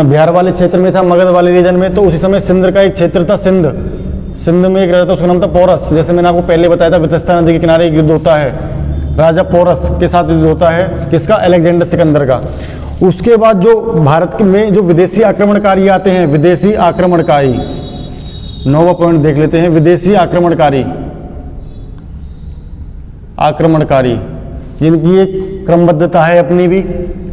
A: बिहार वाले क्षेत्र में था, मगध वाले रीजन में। तो उसी समय सिंध का एक क्षेत्र था, सिंध में एक राजा था, उसका नाम था पौरस। जैसे मैंने आपको पहले बताया था, वितस्ता नदी के किनारे एक युद्ध होता है, राजा पौरस के साथ युद्ध होता है, किसका? अलेक्जेंडर सिकंदर का। उसके बाद जो भारत में जो विदेशी आक्रमणकारी आते हैं, विदेशी आक्रमणकारी, 9वां पॉइंट देख लेते हैं। विदेशी आक्रमणकारी, जिनकी एक क्रमबद्धता है अपनी भी,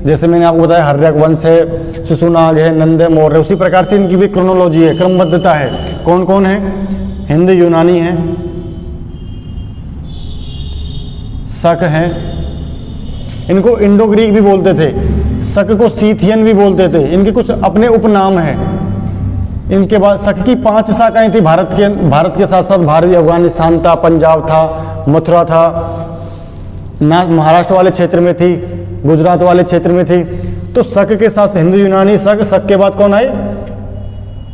A: जैसे मैंने आपको बताया हर्यक वंश है, शिशुनाग है, नंद है, मौर्य, उसी प्रकार से इनकी भी क्रोनोलॉजी है, क्रमबद्धता है। कौन कौन है? हिंद यूनानी है, शक है, इनको इंडो ग्रीक भी बोलते थे, शक को सीथियन भी बोलते थे, इनके कुछ अपने उपनाम हैं। इनके बाद शक की 5 शाखाएं थी भारत के साथ साथ भारतीय अफगानिस्तान था, पंजाब था, मथुरा था, ना महाराष्ट्र वाले क्षेत्र में थी, गुजरात वाले क्षेत्र में थी। तो शक के साथ हिंदू यूनानी शक के बाद कौन आए?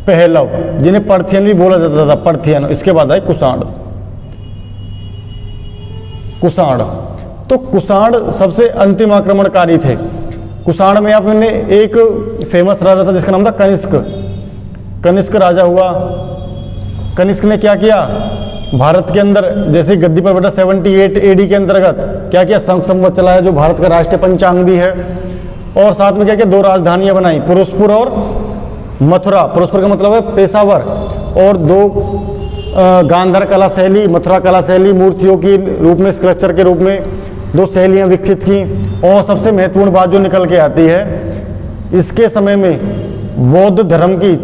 A: पहलव, जिन्हें पर्थियन भी बोला जाता था, पर्थियन। इसके बाद आए कुषाण। तो कुषाण सबसे अंतिम आक्रमणकारी थे। कुषाण में आपने एक फेमस राजा था जिसका नाम था कनिष्क। कनिष्क राजा हुआ। कनिष्क ने क्या किया? भारत के अंदर जैसे गद्दी पर बैठा 78 AD के अंतर्गत क्या किया? संघ संवत चलाया, जो भारत का राष्ट्रीय पंचांग भी है। और साथ में क्या किया? 2 राजधानियां बनाई, पुरुषपुर और मथुरा। पुरुषपुर का मतलब है पेशावर, और 2 गांधार कला शैली, मथुरा कला शैली, मूर्तियों की रूप में, स्कल्पचर के रूप में 2 शैलियां विकसित की। और सबसे महत्वपूर्ण बात जो निकल के आती है, इसके समय में बौद्ध धर्म की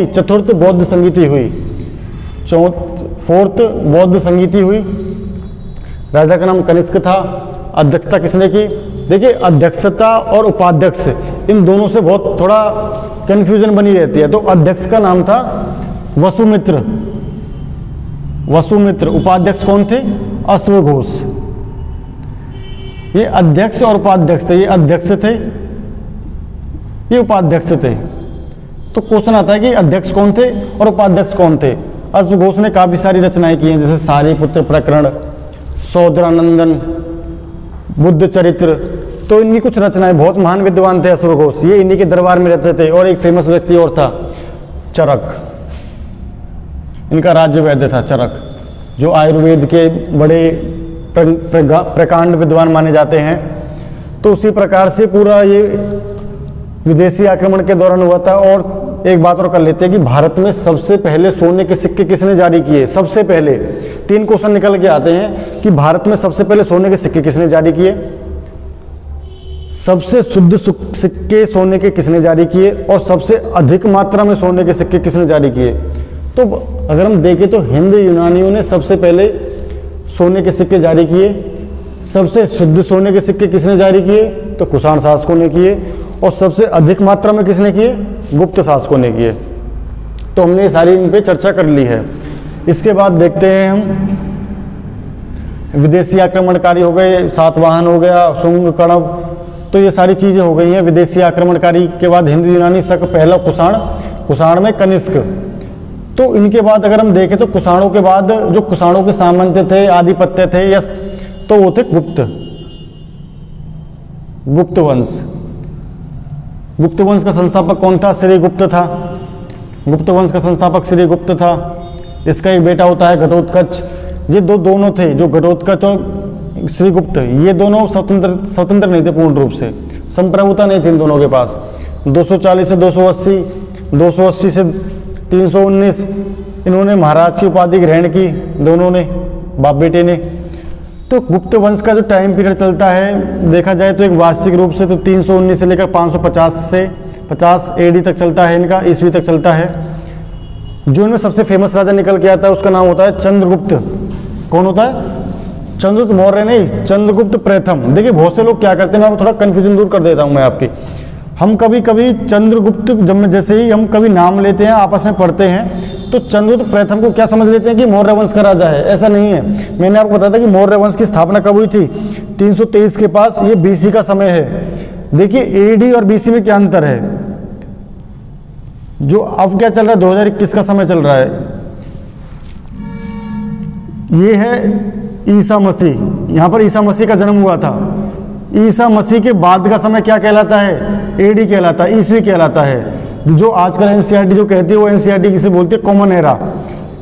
A: चतुर्थ बौद्ध संगीति हुई। 4th बौद्ध संगीति हुई। राजा का नाम कनिष्क था। अध्यक्षता किसने की? देखिए, अध्यक्षता और उपाध्यक्ष इन दोनों से बहुत थोड़ा कंफ्यूजन बनी रहती है। तो अध्यक्ष का नाम था वसुमित्र। उपाध्यक्ष कौन थे? अश्वघोष। ये अध्यक्ष और उपाध्यक्ष थे। ये अध्यक्ष थे, ये उपाध्यक्ष थे। तो क्वेश्चन आता है कि अध्यक्ष कौन थे और उपाध्यक्ष कौन थे? अश्वघोष ने काफी सारी रचनाएं की हैं, जैसे सारीपुत्र प्रकरण, सौदरानंदन, बुद्ध चरित्र। तो इनकी कुछ रचनाएं, बहुत महान विद्वान थे अश्वघोष। ये इन्हीं के दरबार में रहते थे। और एक फेमस व्यक्ति और था, चरक। इनका राज्य वैद्य था चरक, जो आयुर्वेद के बड़े प्रकांड विद्वान माने जाते हैं। तो उसी प्रकार से पूरा ये विदेशी आक्रमण के दौरान हुआ था। और एक बात और कर लेते हैं कि भारत में सबसे पहले सोने के सिक्के किसने जारी किए? सबसे पहले 3 क्वेश्चन निकल के आते हैं कि भारत में सबसे पहले सोने के सिक्के किसने जारी किए, सबसे शुद्ध सिक्के सोने के किसने जारी किए, और सबसे अधिक मात्रा में सोने के सिक्के किसने जारी किए। तो अगर हम देखें तो हिंदू यूनानियों ने सबसे पहले सोने के सिक्के जारी किए। सबसे शुद्ध सोने के सिक्के किसने जारी किए? तो कुषाण शासकों ने किए। और सबसे अधिक मात्रा में किसने किए? गुप्त शासकों ने किए। तो हमने सारी इन पे चर्चा कर ली है। इसके बाद देखते हैं हम विदेशी आक्रमणकारी हो गए, सातवाहन हो गया, शुंग, कणव, तो ये सारी चीज़ें हो गई हैं। विदेशी आक्रमणकारी के बाद हिंदू यूनानी शक, पहला कुषाण, कुषाण में कनिष्क। तो इनके बाद अगर हम देखें तो कुषाणों के बाद जो कुषाणों के सामंत थे, आधिपत्य थे, यस, तो वो थे गुप्त, गुप्त वंश। गुप्त वंश का संस्थापक कौन था? श्री गुप्त था। गुप्त वंश का संस्थापक श्री गुप्त था। इसका एक बेटा होता है घटोत्कच। ये दोनों थे, जो घटोत्कच और श्रीगुप्त, ये दोनों स्वतंत्र नहीं थे पूर्ण रूप से, संप्रभुता नहीं थी इन दोनों के पास। 240 से 280, 280 से 319 इन्होंने महाराज की उपाधि ग्रहण की, दोनों ने, बाप बेटे ने। तो गुप्त वंश का जो टाइम पीरियड चलता है देखा जाए तो एक वास्तविक रूप से तो 319 से लेकर 550 से 50 AD तक चलता है, इनका ईस्वी तक चलता है। जो इनमें सबसे फेमस राजा निकल के आता है उसका नाम होता है चंद्रगुप्त। कौन होता है? चंद्रगुप्त मौर्य नहीं, चंद्रगुप्त प्रथम। देखिए बहुत से लोग क्या करते हैं, मैं थोड़ा कन्फ्यूजन दूर कर देता हूँ मैं आपकी। हम कभी कभी चंद्रगुप्त, जब जैसे ही हम कभी नाम लेते हैं, आपस में पढ़ते हैं, तो चंद्रगुप्त प्रथम को क्या समझ लेते हैं कि मौर्य वंश का राजा है। ऐसा नहीं है। मैंने आपको बताया था कि मौर्य वंश की स्थापना कब हुई थी? 323 के पास, ये BC का समय है। देखिए AD और BC में क्या अंतर है? जो अब क्या चल रहा है, 2021 का समय चल रहा है, ये है ईसा मसीह। यहाँ पर ईसा मसीह का जन्म हुआ था। ईसा मसीह के बाद का समय क्या कहलाता है? AD कहलाता है, ईस्वी कहलाता है। जो आजकल NCERT जो कहती है वो NCERT किसे बोलती है? Common era.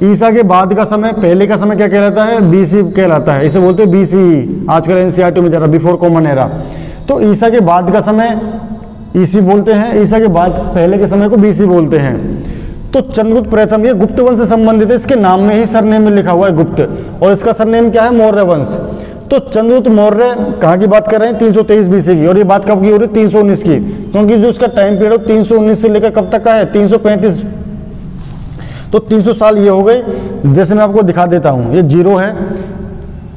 A: ईसा के बाद का समय, पहले का समय क्या कहलाता है? BC कहलाता है, इसे बोलते हैं BCE आजकल NCERT में जरा, बिफोर कॉमन एरा। तो ईसा के बाद का समय ईस्वी बोलते हैं, ईसा के बाद पहले के समय को BC बोलते हैं। तो चंद्रगुप्त प्रथम ये गुप्त वंश से संबंधित है, इसके नाम में ही सरनेम में लिखा हुआ है गुप्त, और इसका सरनेम क्या है? मौर्य वंश। तो चंद्रगुप्त मौर्य कहाँ की बात कर रहे हैं? 323 BC की। और ये बात कब की हो रही है? 319 की, क्योंकि जो इसका टाइम पीरियड 319 से लेकर कब तक का है? 335। तो 300 साल ये हो गए। जैसे मैं आपको दिखा देता हूँ, ये 0 है,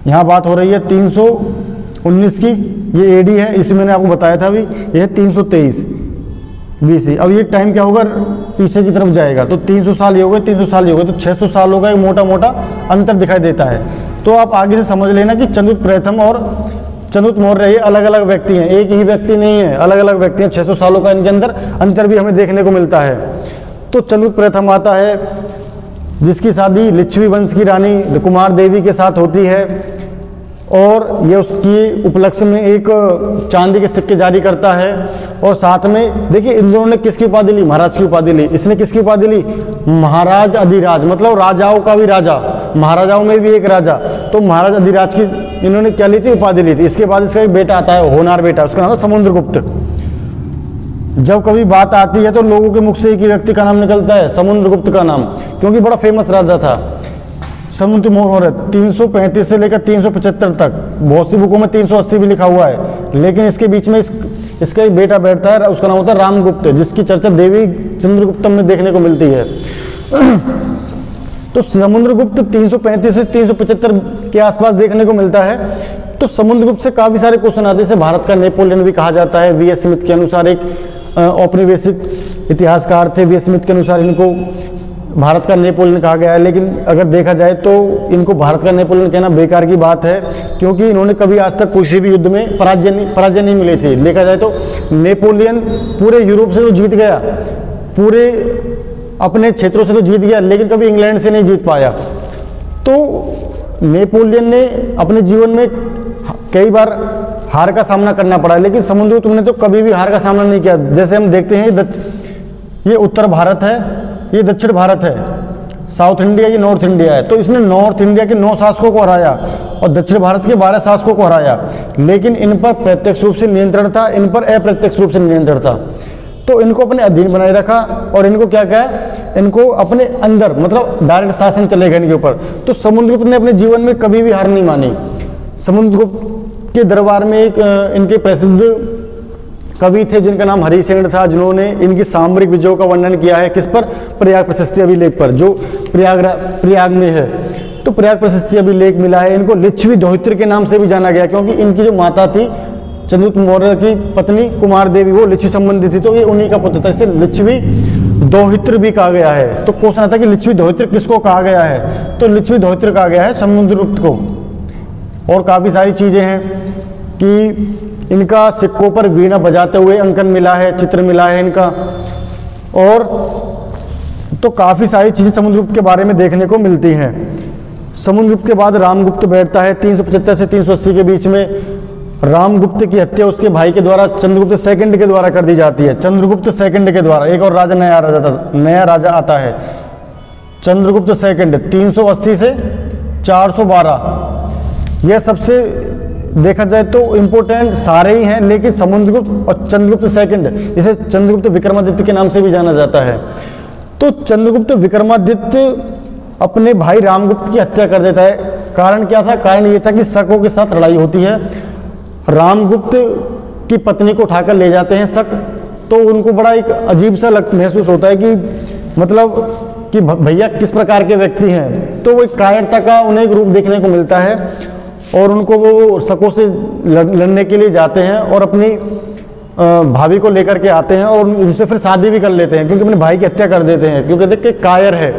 A: यहाँ बात हो रही है 319 की, ये AD है, इसे मैंने आपको बताया था अभी, ये है 323 BC। अब ये टाइम क्या होगा? पीछे की तरफ जाएगा, तो 300 साल ये हो गए, 300 साल ये हो गए, तो 600 साल होगा। एक मोटा मोटा अंतर दिखाई देता है। तो आप आगे से समझ लेना कि चंद्रगुप्त प्रथम और चंद्रगुप्त मौर्य ये अलग अलग व्यक्ति हैं, एक ही व्यक्ति नहीं है, अलग अलग व्यक्ति हैं। 600 सालों का इनके अंदर अंतर भी हमें देखने को मिलता है। तो चंद्रगुप्त प्रथम आता है, जिसकी शादी लिच्छवी वंश की रानी कुमार देवी के साथ होती है, और ये उसकी उपलक्ष्य में एक चांदी के सिक्के जारी करता है। और साथ में देखिए इन दोनों ने किसकी उपाधि ली? महाराज की उपाधि ली। इसने किसकी उपाधि ली? महाराज अधिराज, मतलब राजाओं का भी राजा, महाराजाओं में भी एक राजा। तो महाराज अधिराज की इन्होंने क्या ली थी? उपाधि ली थी। इसके बाद इसका एक बेटा आता है, होनार बेटा, उसका नाम है समुद्रगुप्त। जब कभी बात आती है तो लोगों के मुख से एक ही व्यक्ति का नाम निकलता है, समुद्रगुप्त का नाम, क्योंकि बड़ा फेमस राजा था। समुद्र मौर्य 335 से लेकर 375 तक, बहुत सी बुकों में 380 भी लिखा हुआ है, लेकिन इसके बीच में इसका एक बेटा बैठता है, उसका नाम होता है रामगुप्त, जिसकी चर्चा देवी चंद्रगुप्तम में देखने को मिलती है। तो समुद्रगुप्त 335 से 375 के आसपास देखने को मिलता है। तो समुद्रगुप्त से काफी सारे क्वेश्चन आते हैं। भारत का नेपोलियन भी कहा जाता है। V.S. स्मिथ के अनुसार, एक औपनिवेशिक इतिहासकार थे, V.S. स्मिथ के अनुसार इनको भारत का नेपोलियन कहा गया है। लेकिन अगर देखा जाए तो इनको भारत का नेपोलियन कहना बेकार की बात है, क्योंकि इन्होंने कभी आज तक किसी भी युद्ध में पराजय नहीं मिली थी। देखा जाए तो नेपोलियन पूरे यूरोप से तो जीत गया, पूरे अपने क्षेत्रों से तो जीत गया, लेकिन कभी इंग्लैंड से नहीं जीत पाया। तो नेपोलियन ने अपने जीवन में कई बार हार का सामना करना पड़ा, लेकिन समुद्रगुप्त ने तो कभी भी हार का सामना नहीं किया। जैसे हम देखते हैं, ये उत्तर भारत है, ये दक्षिण भारत है, साउथ इंडिया, ये नॉर्थ इंडिया है। तो इसने नॉर्थ इंडिया के 9 शासकों को हराया और दक्षिण भारत के 12 शासकों को हराया, लेकिन इन पर प्रत्यक्ष रूप से नियंत्रण था, इन पर अप्रत्यक्ष रूप से नियंत्रण था। तो इनको अपने अधीन बनाए रखा और इनको क्या कहा? इनको अपने अंदर, मतलब डायरेक्ट शासन चलेगा इनके ऊपर। तो समुद्रगुप्त ने अपने जीवन में कभी भी हार नहीं मानी। समुद्रगुप्त के दरबार में एक इनके प्रसिद्ध कवि थे जिनका नाम हरिसेन था, जिन्होंने इनकी सामरिक विजयों का वर्णन किया है। किस पर? प्रयाग प्रशस्ति अभिलेख पर, जो प्रयाग में है। तो प्रयाग प्रशस्ति अभिलेख मिला है। इनको लिच्छवी दोहित्र के नाम से भी जाना गया, क्योंकि इनकी जो माता थी चंद्रगुप्त मौर्य की पत्नी कुमार देवी, वो लिच्छवी संबंधी थी, तो ये उन्हीं का पुत्र था। इसे लिच्छवी दोहित्र भी कहा गया है। तो क्वेश्चन आता है कि लिच्छवी दोहित्र किसको कहा गया है? तो लिच्छवी दोहित्र कहा गया है समुद्रगुप्त को। और काफ़ी सारी चीज़ें हैं कि इनका सिक्कों पर वीणा बजाते हुए अंकन मिला है, चित्र मिला है इनका। और तो काफ़ी सारी चीज़ें समुद्रगुप्त के बारे में देखने को मिलती हैं। समुद्रगुप्त के बाद रामगुप्त बैठता है 375 से 380 के बीच में। रामगुप्त की हत्या उसके भाई के द्वारा चंद्रगुप्त सेकंड के द्वारा कर दी जाती है, चंद्रगुप्त सेकंड के द्वारा। एक और नया राजा आता है चंद्रगुप्त सेकंड 380 से 412। यह सबसे देखा जाए तो इम्पोर्टेंट सारे ही हैं, लेकिन समुद्रगुप्त और चंद्रगुप्त सेकंड, जिसे चंद्रगुप्त विक्रमादित्य के नाम से भी जाना जाता है। तो चंद्रगुप्त विक्रमादित्य अपने भाई रामगुप्त की हत्या कर देता है। कारण क्या था? कारण ये था कि शकों के साथ लड़ाई होती है, रामगुप्त की पत्नी को उठाकर ले जाते हैं शक। तो उनको बड़ा एक अजीब सा महसूस होता है कि मतलब कि भैया किस प्रकार के व्यक्ति हैं। तो वो एक कायरता का उन्हें एक रूप देखने को मिलता है और उनको वो शकों से लड़ने के लिए जाते हैं और अपनी भाभी को लेकर के आते हैं और उनसे फिर शादी भी कर लेते हैं, क्योंकि अपने भाई की हत्या कर देते हैं। क्योंकि देख के कायर है,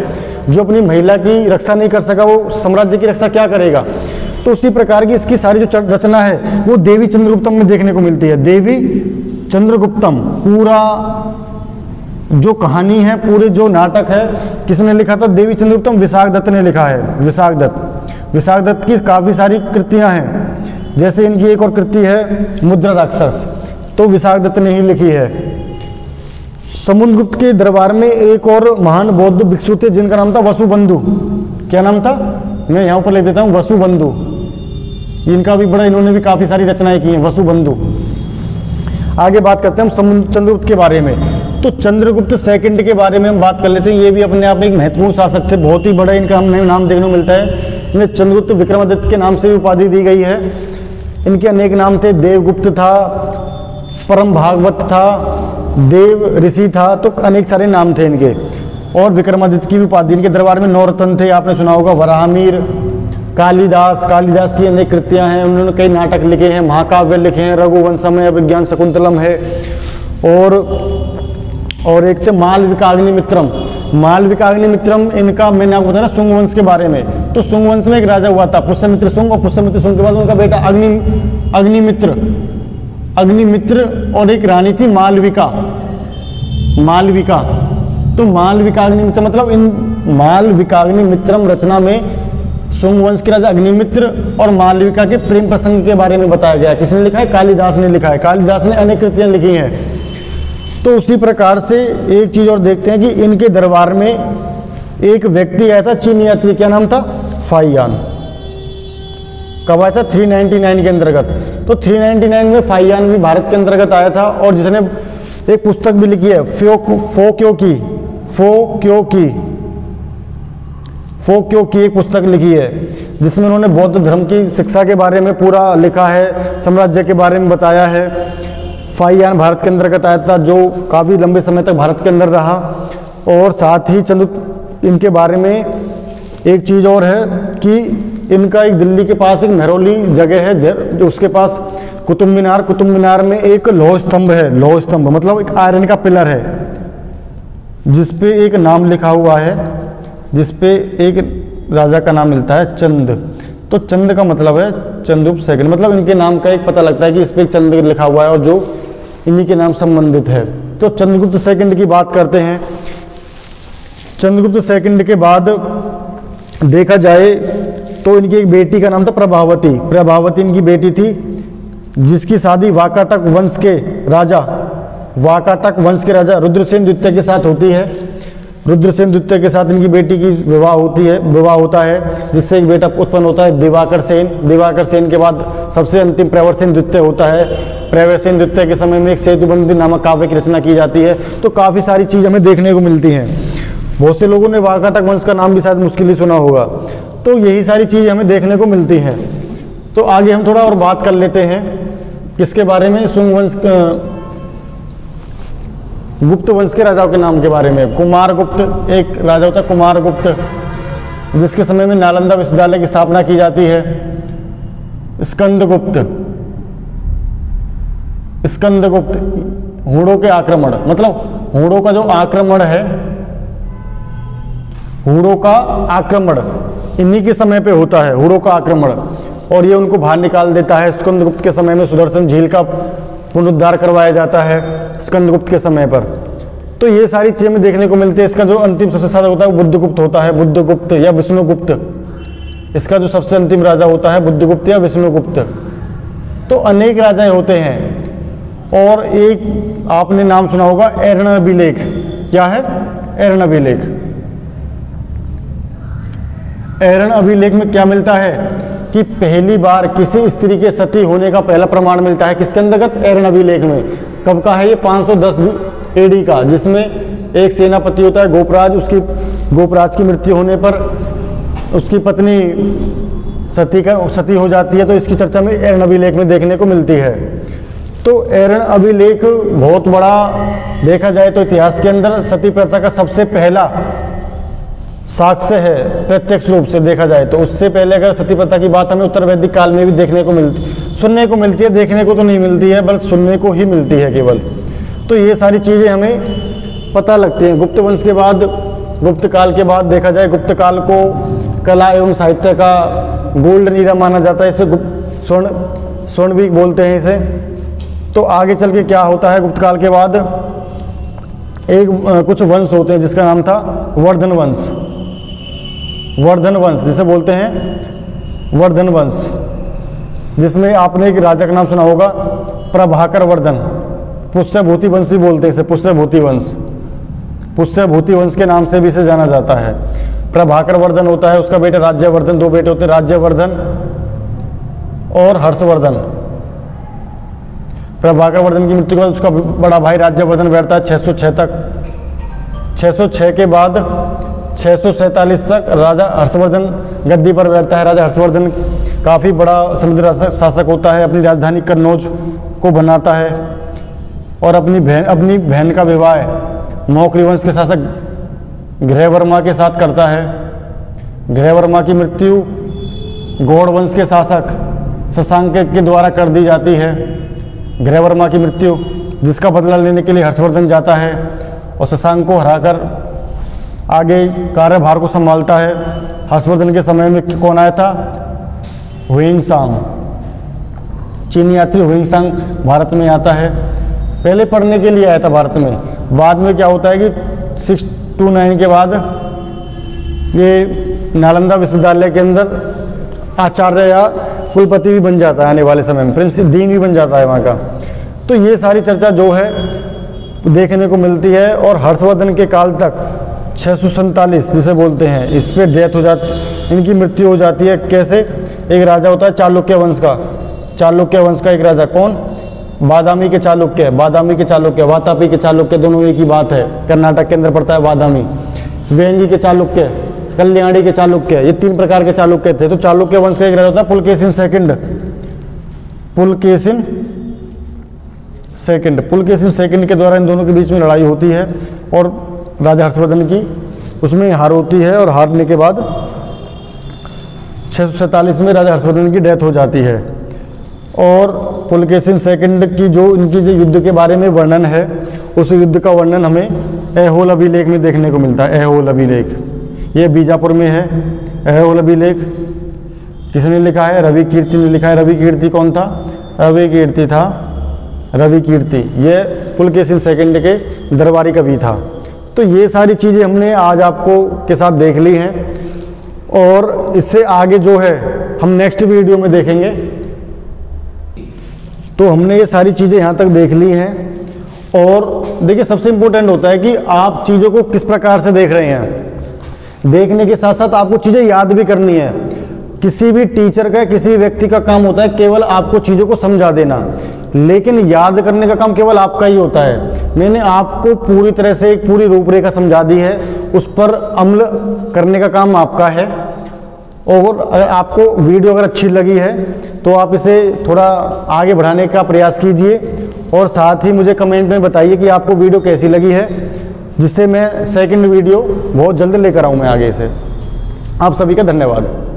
A: जो अपनी महिला की रक्षा नहीं कर सका वो साम्राज्य की रक्षा क्या करेगा। तो उसी प्रकार की इसकी सारी जो रचना है वो देवी चंद्रगुप्तम में देखने को मिलती है। देवी चंद्रगुप्तम पूरा जो कहानी है, पूरे जो नाटक है, किसने लिखा था? देवी चंद्रगुप्तम विशाख दत्त ने लिखा है। विशाख दत्त की काफ़ी सारी कृतियां हैं, जैसे इनकी एक और कृति है मुद्रा राक्षस, तो विशाख दत्त ने ही लिखी है। समुद्रगुप्त के दरबार में एक और महान बौद्ध भिक्षु थे जिनका नाम था वसुबंधु। क्या नाम था? मैं यहाँ पर लिख देता हूँ, वसुबंधु। इनका भी बड़ा, इन्होंने भी काफ़ी सारी रचनाएं की हैं, वसुबंधु। आगे बात करते हैं हम चंद्रगुप्त के बारे में। तो चंद्रगुप्त सेकंड के बारे में हम बात कर लेते हैं। ये भी अपने आप में एक महत्वपूर्ण शासक थे, बहुत ही बड़ा इनका हमें नाम देखने को मिलता है। इन्हें चंद्रगुप्त विक्रमादित्य के नाम से भी उपाधि दी गई है। इनके अनेक नाम थे, देवगुप्त था, परम भागवत था, देव ऋषि था, तो अनेक सारे नाम थे इनके। और विक्रमादित्य की भी उपाधि, इनके दरबार में 9 रत्न थे, आपने सुना होगा, वराहमीर, कालिदास की अनेक कृतियां हैं। उन्होंने कई नाटक लिखे हैं, महाकाव्य लिखे हैं, रघुवंशम है, अभिज्ञान शकुंतलम है। और एक थे मालविकाग्निमित्रम। मालविकाग्निमित्रम इनका मैंने आपको बताया ना शुंग वंश के बारे में। तो शुंग वंश में एक राजा हुआ था पुष्यमित्र शुंग, और पुष्यमित्र शुंग के बाद उनका बेटा अग्निमित्र और एक रानी थी मालविका। तो मालविकाग्निमित्र मतलब इन मालविकाग्निमित्रम रचना में शुंग वंश के राजा अग्निमित्र और मालविका के प्रेम प्रसंग के बारे में बताया गया। किसने लिखा है? कालिदास ने लिखा है। कालिदास ने अनेक कृतियां लिखी हैं। तो उसी प्रकार से एक चीज और देखते हैं कि इनके दरबार में एक व्यक्ति आया था, चीनी यात्री, क्या नाम था? फाइयान। कब आया था? 399 के अंतर्गत। तो 399 में फाइयान भी भारत के अंतर्गत आया था, और जिसने एक पुस्तक भी लिखी है फो क्यों की एक पुस्तक लिखी है, जिसमें उन्होंने बौद्ध धर्म की शिक्षा के बारे में पूरा लिखा है, साम्राज्य के बारे में बताया है। फाइयान भारत के अंतर्गत आया था, जो काफ़ी लंबे समय तक भारत के अंदर रहा। और साथ ही इनके बारे में एक चीज़ और है कि इनका एक दिल्ली के पास एक महरौली जगह है, जो उसके पास कुतुब मीनार में एक लौह स्तंभ है। लौह स्तंभ मतलब एक आयरन का पिलर है, जिसपे एक नाम लिखा हुआ है, जिसपे एक राजा का नाम मिलता है चंद। तो चंद का मतलब है चंद्रगुप्त सेकंड, मतलब इनके नाम का एक पता लगता है कि इस पे चंद लिखा हुआ है और जो इन्हीं के नाम संबंधित है। तो चंद्रगुप्त सेकंड की बात करते हैं। चंद्रगुप्त सेकंड के बाद देखा जाए तो इनकी एक बेटी का नाम था प्रभावती इनकी बेटी थी, जिसकी शादी वाकाटक वंश के राजा रुद्रसेन द्वितीय के साथ होती है। रुद्रसेन द्वितीय के साथ इनकी बेटी की विवाह होता है, जिससे एक बेटा उत्पन्न होता है दिवाकर सेन के बाद सबसे अंतिम प्रवरसेन द्वितीय होता है। प्रवरसेन द्वितीय के समय में एक सेतुबंदी नामक काव्य की रचना की जाती है। तो काफ़ी सारी चीज़ हमें देखने को मिलती हैं। बहुत से लोगों ने वाकाटक वंश का नाम भी शायद मुश्किल ही सुना होगा। तो यही सारी चीज़ हमें देखने को मिलती हैं। तो आगे हम थोड़ा और बात कर लेते हैं किसके बारे में, शुंग वंश गुप्त वंश के राजाओं के नाम के बारे में। कुमारगुप्त एक राजा होता है, कुमारगुप्त, जिसके समय में नालंदा विश्वविद्यालय की स्थापना की जाती है। स्कंदगुप्त हूणों के आक्रमण, मतलब हूणों का जो आक्रमण है, हूणों का आक्रमण इन्हीं के समय पे होता है, हूणों का आक्रमण। और ये उनको बाहर निकाल देता है। स्कंदगुप्त के समय में सुदर्शन झील का पुनरुद्धार करवाया जाता है स्कंदगुप्त के समय पर। तो ये सारी चीज़ें हमें देखने को मिलती है। इसका जो अंतिम सबसे सारा होता है वो बुद्धगुप्त होता है, बुद्धगुप्त या विष्णुगुप्त। इसका जो सबसे अंतिम राजा होता है बुद्धगुप्त या विष्णुगुप्त। तो अनेक राजाएं होते हैं। और एक आपने नाम सुना होगा एरण अभिलेख। क्या है? एरण अभिलेख। एरण अभिलेख में क्या मिलता है कि पहली बार किसी स्त्री के सती होने का पहला प्रमाण मिलता है। किसके अंतर्गत? एरण अभिलेख में। कब का है ये? 510 एडी का, जिसमें एक सेनापति होता है गोपराज। उसकी गोपराज की मृत्यु होने पर उसकी पत्नी सती हो जाती है। तो इसकी चर्चा में एरण अभिलेख में देखने को मिलती है। तो एरण अभिलेख बहुत बड़ा देखा जाए तो इतिहास के अंदर सती प्रथा का सबसे पहला साक्ष्य है, प्रत्यक्ष रूप से देखा जाए तो। उससे पहले अगर सती प्रथा की बात हमें उत्तर वैदिक काल में भी देखने को सुनने को मिलती है, देखने को तो नहीं मिलती है, बल्कि सुनने को ही मिलती है केवल। तो ये सारी चीज़ें हमें पता लगती हैं। गुप्त वंश के बाद, गुप्त काल के बाद देखा जाए, गुप्त काल को कला एवं साहित्य का गोल्डन ईरा माना जाता है। इसे स्वर्ण भी बोलते हैं इसे। तो आगे चल के क्या होता है, गुप्त काल के बाद कुछ वंश होते हैं जिसका नाम था वर्धन वंश। वर्धन वंश जिसे बोलते हैं वर्धन वंश, जिसमें आपने एक राजा का नाम सुना होगा प्रभाकर वर्धन। पुष्यभूति वंश भी बोलते हैं इसे, पुष्यभूति वंश। पुष्यभूति वंश के नाम से भी इसे जाना जाता है। प्रभाकर वर्धन होता है, उसका बेटा राज्यवर्धन। दो बेटे होते हैं, राज्यवर्धन और हर्षवर्धन। प्रभाकर वर्धन की मृत्यु के बाद उसका बड़ा भाई राज्यवर्धन बैठता है 606 तक। 606 के बाद 647 तक राजा हर्षवर्धन गद्दी पर बैठता है। राजा हर्षवर्धन काफ़ी बड़ा समुद्र शासक होता है। अपनी राजधानी कन्नौज को बनाता है और अपनी बहन का विवाह मौखरी वंश के शासक गृहवर्मा के साथ करता है। गृहवर्मा की मृत्यु गौड़ वंश के शासक शशांक के द्वारा कर दी जाती है। गृहवर्मा की मृत्यु, जिसका बदला लेने के लिए हर्षवर्धन जाता है और शशांक को हराकर आगे कार्यभार को संभालता है। हर्षवर्धन के समय में कौन आया था? हुइंगसांग, चीनी यात्री हुइंगसांग भारत में आता है। पहले पढ़ने के लिए आया था भारत में। बाद में क्या होता है कि 629 के बाद ये नालंदा विश्वविद्यालय के अंदर आचार्य या कुलपति भी बन जाता है आने वाले समय में, प्रिंसिपल डीन भी बन जाता है वहाँ का। तो ये सारी चर्चा जो है देखने को मिलती है। और हर्षवर्धन के काल तक 647 जिसे बोलते हैं, इस पर डेथ हो जाती, इनकी मृत्यु हो जाती है। कैसे? एक राजा होता है चालुक्य वंश का, चालुक्य वंश का एक राजा। कौन? बादामी के चालुक्य, बादामी के चालुक्य, वातापी के चालुक्य, दोनों एक ही बात है। कर्नाटक के अंदर पड़ता है बादामी। वेंगी के चालुक्य, कल्याणी के चालुक्य, ये 3 प्रकार के चालुक्य थे। तो चालुक्य वंश का एक राजा होता है पुलकेशिन सेकंड। पुलकेशिन सेकंड के द्वारा इन दोनों के बीच में लड़ाई होती है और राजा हर्षवर्धन की उसमें हार होती है। और हारने के बाद 647 में राजा हर्षवर्धन की डेथ हो जाती है। और पुलकेशिन सेकंड की जो इनकी जो युद्ध के बारे में वर्णन है, उस युद्ध का वर्णन हमें ऐहोल अभिलेख में देखने को मिलता है। ऐहोल अभिलेख ये बीजापुर में है। ऐहोल अभिलेख किसने लिखा है? रवि कीर्ति ने लिखा है। रवि कीर्ति कौन था? रवि कीर्ति था, रवि कीर्ति। ये पुलकेशिन सेकंड के दरबारी कवि था। तो ये सारी चीज़ें हमने आज आपको के साथ देख ली हैं। और इससे आगे जो है हम नेक्स्ट वीडियो में देखेंगे। तो हमने ये सारी चीज़ें यहाँ तक देख ली हैं। और देखिए, सबसे इम्पोर्टेंट होता है कि आप चीज़ों को किस प्रकार से देख रहे हैं। देखने के साथ साथ आपको चीज़ें याद भी करनी है। किसी भी टीचर का, किसी व्यक्ति का काम होता है केवल आपको चीज़ों को समझा देना, लेकिन याद करने का काम केवल आपका ही होता है। मैंने आपको पूरी तरह से एक पूरी रूपरेखा समझा दी है, उस पर अमल करने का काम आपका है। और अगर आपको वीडियो अगर अच्छी लगी है तो आप इसे थोड़ा आगे बढ़ाने का प्रयास कीजिए। और साथ ही मुझे कमेंट में बताइए कि आपको वीडियो कैसी लगी है, जिससे मैं सेकंड वीडियो बहुत जल्द लेकर आऊँ मैं आगे से। आप सभी का धन्यवाद।